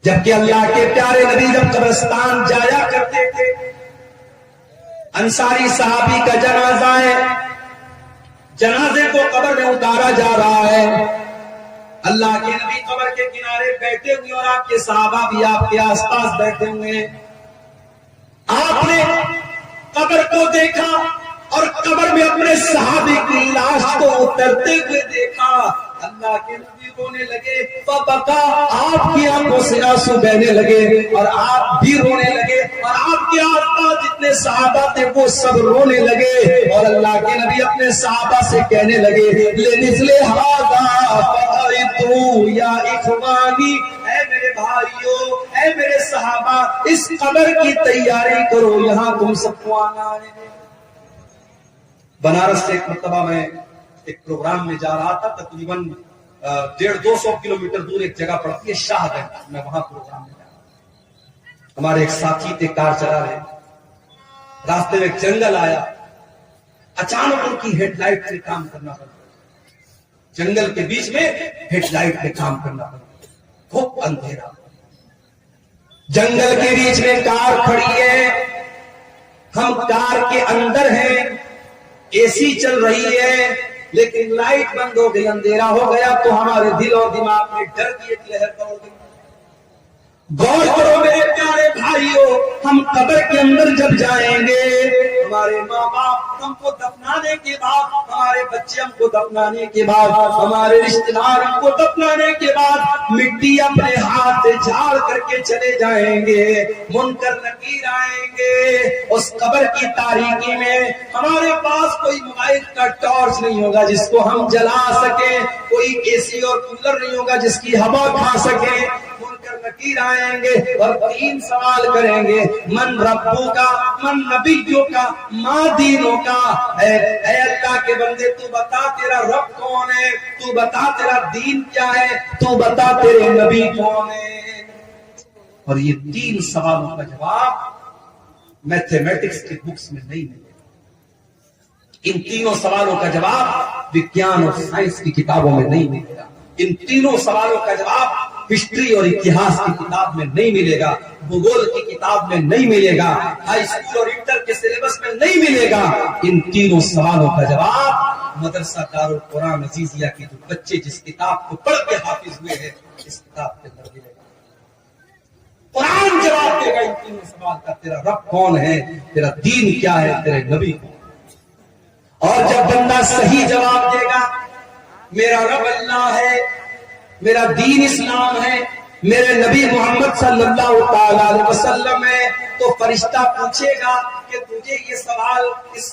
جبکہ اللہ کے پیارے نبی جب قبرستان جایا کرتے تھے، انصاری صحابی کا جنازہ ہے، جنازے کو قبر میں اتارا جا رہا ہے، اللہ کے نبی قبر کے کنارے بیٹھے ہوئے اور آپ کے صحابہ بھی آپ کے آس پاس بیٹھے ہوئے ہیں۔ آپ نے قبر کو دیکھا اور قبر میں اپنے صحابی کی لاش کو اترتے ہوئے دیکھا، اللہ کے نبی رونے لگے، فبکا، آپ کی آنکھوں سے آنسو بہنے لگے اور آپ بھی رونے لگے اور آپ کے آس پاس جتنے صحابہ تھے وہ سب رونے لگے، اور اللہ کے نبی اپنے صحابہ سے کہنے لگے، لنزل ھذا فأعدوا یا اخوانی، اے میرے بھائیو، اے میرے صحابہ، اس قبر کی تیاری کرو، یہاں تم سب کو آنا ہے۔ بنارس سے ایک مرتبہ میں ایک پروگرام میں جا رہا تھا، تقریباً 150-200 کلومیٹر دور ایک جگہ پڑتی ہے شاہ گنج، میں وہاں پروگرام میں جا، ہمارے ایک ساتھی تھے کار چلا رہے، راستے میں ایک جنگل آیا، اچانک ان کی ہیڈ لائٹ سے کام کرنا پڑا، جنگل کے بیچ میں ہیڈ لائٹ پہ کام کرنا پڑا، خوب اندھیرا، جنگل کے بیچ میں کار کھڑی ہے، ہم کار کے اندر ہیں، اے سی چل رہی ہے لیکن لائٹ بند ہو گئی، اندھیرا ہو گیا، تو ہمارے دل اور دماغ میں ڈر کی ایک لہر دوڑ گئی۔ غور کرو میرے پیارے بھائیو، ہم قبر کے اندر جب جائیں گے، ہمارے ماں باپ ہم کو دفنانے کے بعد، ہمارے بچے ہم کو دفنانے کے بعد، ہمارے رشتہ دار ہم کو دفنانے کے بعد مٹی اپنے ہاتھ سے جھاڑ کر کے چلے جائیں گے، منکر نکیر آئیں گے، اس قبر کی تاریکی میں ہمارے پاس کوئی موبائل کا ٹارچ نہیں ہوگا جس کو ہم جلا سکیں، کوئی اے سی اور کولر نہیں ہوگا جس کی ہوا کھا سکیں، نکیر آئیں گے اور 3 سوال کریں گے، من ربو کا، من نبیوں کا، ماں دینوں کا، اے اللہ کے بندے تو بتا تیرا رب کون ہے، تو بتا تیرا دین کیا ہے، تو بتا تیرے نبی کون ہے۔ اور یہ 3 سوالوں کا جواب میتھمیٹکس کی بکس میں نہیں ملے، ان 3 سوالوں کا جواب وگیان اور سائنس کی کتابوں میں نہیں ملے گا، ان 3 سوالوں کا جواب ہسٹری اور اتہاس کی کتاب میں نہیں ملے گا، بھگول کی کتاب میں نہیں ملے گا، ہائی اسکول اور انٹر کے سلیبس میں نہیں ملے گا، ان 3 سوالوں کا جواب مدرسہ دارالقرآن عزیزیہ کے جو بچے جس کتاب کو پڑھ کے حافظ ہوئے ہیں اس کتاب کے اندر ملے گا۔ قرآن جواب دے گا ان 3 سوال کا، تیرا رب کون ہے، تیرا دین کیا ہے، تیرے نبی کون ہے۔ اور جب بندہ صحیح جواب دے گا، میرا رب اللہ ہے، میرا دین اسلام ہے، میرے نبی محمد صلی اللہ تعالی علیہ وسلم ہے، تو فرشتہ پوچھے گا کہ تجھے یہ سوال،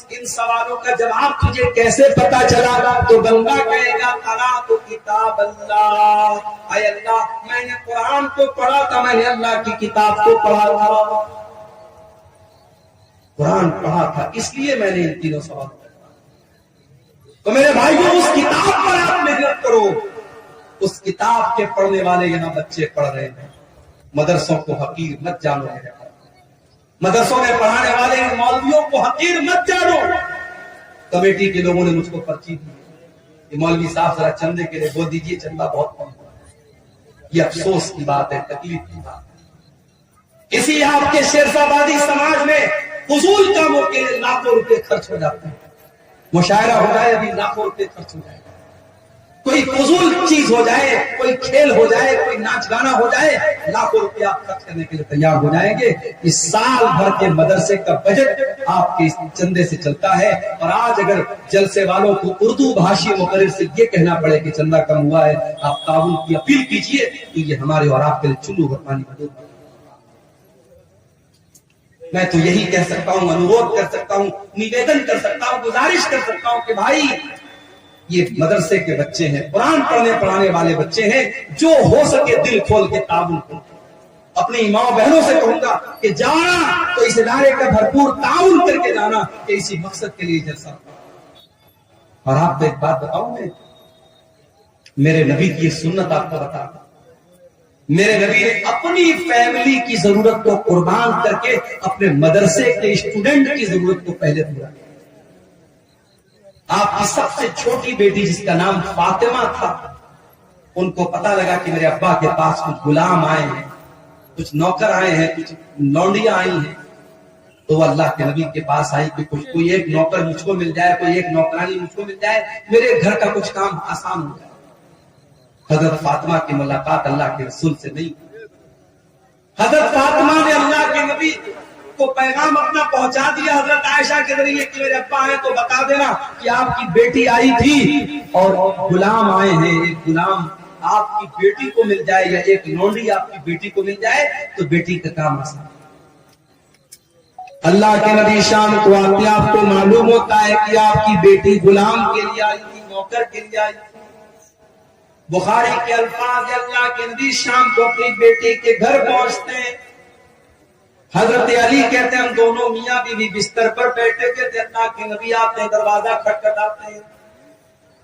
ان سوالوں کا جواب تجھے کیسے پتا چلا، تو بندہ کہے گا قرأت کتاب اللہ، اے اللہ میں نے قرآن کو پڑھا تھا، میں نے اللہ کی کتاب کو پڑھا تھا، قرآن پڑھا تھا، اس لیے میں نے ان 3 سوالوں کا جواب۔ تو میرے بھائیوں اس کتاب پر آپ محنت کرو، اس کتاب کے پڑھنے والے یہاں بچے پڑھ رہے ہیں، مدرسوں کو حقیر مت جانو، مدرسوں میں پڑھانے والے مولویوں کو حقیر مت جانو۔ کمیٹی کے لوگوں نے مجھ کو پرچی دی، یہ مولوی صاحب ذرا چندے کے لیے بول دیجئے، چندہ بہت کم ہوا ہے، یہ افسوس کی بات ہے، تکلیف کی بات ہے۔ اسی آپ کے شیرزابادی سماج میں فضول کاموں کے لیے لاکھوں روپے خرچ ہو جاتے ہیں، مشاعرہ ہو جائے ابھی لاکھوں روپے خرچ ہو جائے، کوئی فضول چیز ہو جائے، کوئی کھیل ہو جائے، کوئی ناچ گانا ہو جائے، لاکھوں روپیہ آپ خرچ کرنے کے لیے تیار ہو جائیں گے۔ اس سال بھر کے مدرسے کا بجٹ آپ کے اس چندے سے چلتا ہے، اور آج اگر جلسے والوں کو اردو بھاشی مقرر سے یہ کہنا پڑے کہ چندہ کم ہوا ہے، آپ تعاون کی اپیل کیجئے، تو یہ ہمارے اور آپ کے لیے چلو برپانی بدل۔ میں تو یہی کہہ سکتا ہوں، انورودھ کر سکتا ہوں، نویدن کر سکتا ہوں، گزارش کر سکتا ہوں کہ بھائی یہ مدرسے کے بچے ہیں، قرآن پڑھنے پڑھانے والے بچے ہیں، جو ہو سکے دل کھول کے تعاون کرو۔ اپنی ماں بہنوں سے کہوں گا کہ جانا تو اس ادارے کا بھرپور تعاون کر کے جانا، کہ اسی مقصد کے لیے جلسہ۔ اور آپ کو ایک بات بتاؤں، میں میرے نبی کی سنت آپ کو بتا دوں، میرے نبی نے اپنی فیملی کی ضرورت کو قربان کر کے اپنے مدرسے کے اسٹوڈنٹ کی ضرورت کو پہلے پورا کیا۔ آپ کی سب سے چھوٹی بیٹی جس کا نام فاطمہ تھا، ان کو پتا لگا کہ میرے ابا کے پاس کچھ غلام آئے ہیں، کچھ نوکر آئے ہیں، کچھ لونڈیاں آئی ہیں، تو وہ اللہ کے نبی کے پاس آئی کہ کچھ کوئی ایک نوکر مجھ کو مل جائے، کوئی ایک نوکرانی مجھ کو مل جائے، میرے گھر کا کچھ کام آسان ہو جائے۔ حضرت فاطمہ کی ملاقات اللہ کے رسول سے نہیں، حضرت فاطمہ نے اللہ کے نبی کو پیغام اپنا پہنچا دیا حضرت عائشہ کے ذریعے کہ میرے ابا ہیں تو بتا دینا کہ آپ کی بیٹی آئی تھی اور غلام آئے ہیں، ایک غلام آپ کی بیٹی کو مل جائے یا ایک لونڈی آپ کی بیٹی کو مل جائے تو بیٹی کا کام آسان۔ اللہ کے نبی شام کو آتے آپ کو معلوم ہوتا ہے کہ آپ کی بیٹی غلام کے لیے آئی تھی، نوکر کے لیے آئی تھی۔ بخاری کے الفاظ، اللہ کے نبی شام کو اپنی بیٹی کے گھر پہنچتے ہیں، حضرت علی کہتے ہیں ہم دونوں میاں بیوی بستر پر بیٹھے تھے، اللہ کے نبی آتے ہیں، دروازہ کھٹکھٹاتے ہیں،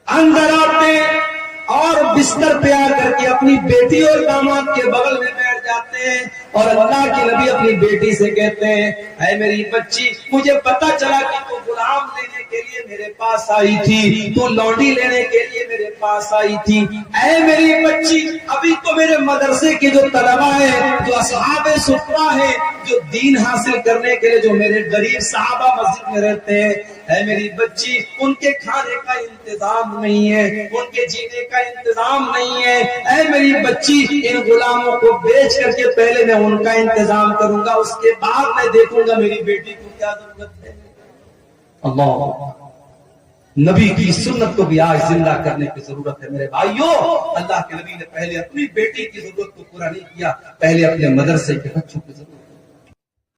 اندر آتے ہیں اور بستر پہ آ کر کے اپنی بیٹی اور داماد کے بغل میں بیٹھ جاتے ہیں اور اللہ کے نبی اپنی بیٹی سے کہتے ہیں اے میری بچی، مجھے پتا چلا کہ تو غلام لینے کے لیے میرے پاس آئی تھی، تو لونڈی لینے کے لیے میرے پاس آئی تھی، اے میری بچی ابھی تو میرے مدرسے کے جو طلبہ ہیں، جو اصحاب صفہ ہیں، جو دین حاصل کرنے کے لیے جو میرے غریب صحابہ مسجد میں رہتے ہیں، اے میری بچی ان کے کھانے کا انتظام نہیں ہے، ان کے جینے کا انتظام نہیں ہے، اے میری بچی ان غلاموں کو بیچ کر کے پہلے میں ان کا انتظام کروں گا، اس کے بعد میں دیکھوں گا میری بیٹی کو کیا ضرورت ہے۔ اللہ نبی کی سنت کو بھی آج زندہ کرنے کی ضرورت ہے میرے بھائیوں۔ اللہ کے نبی نے پہلے اپنی بیٹی کی ضرورت کو پورا نہیں کیا، پہلے اپنے مدرسے کے بچوں کی ضرورت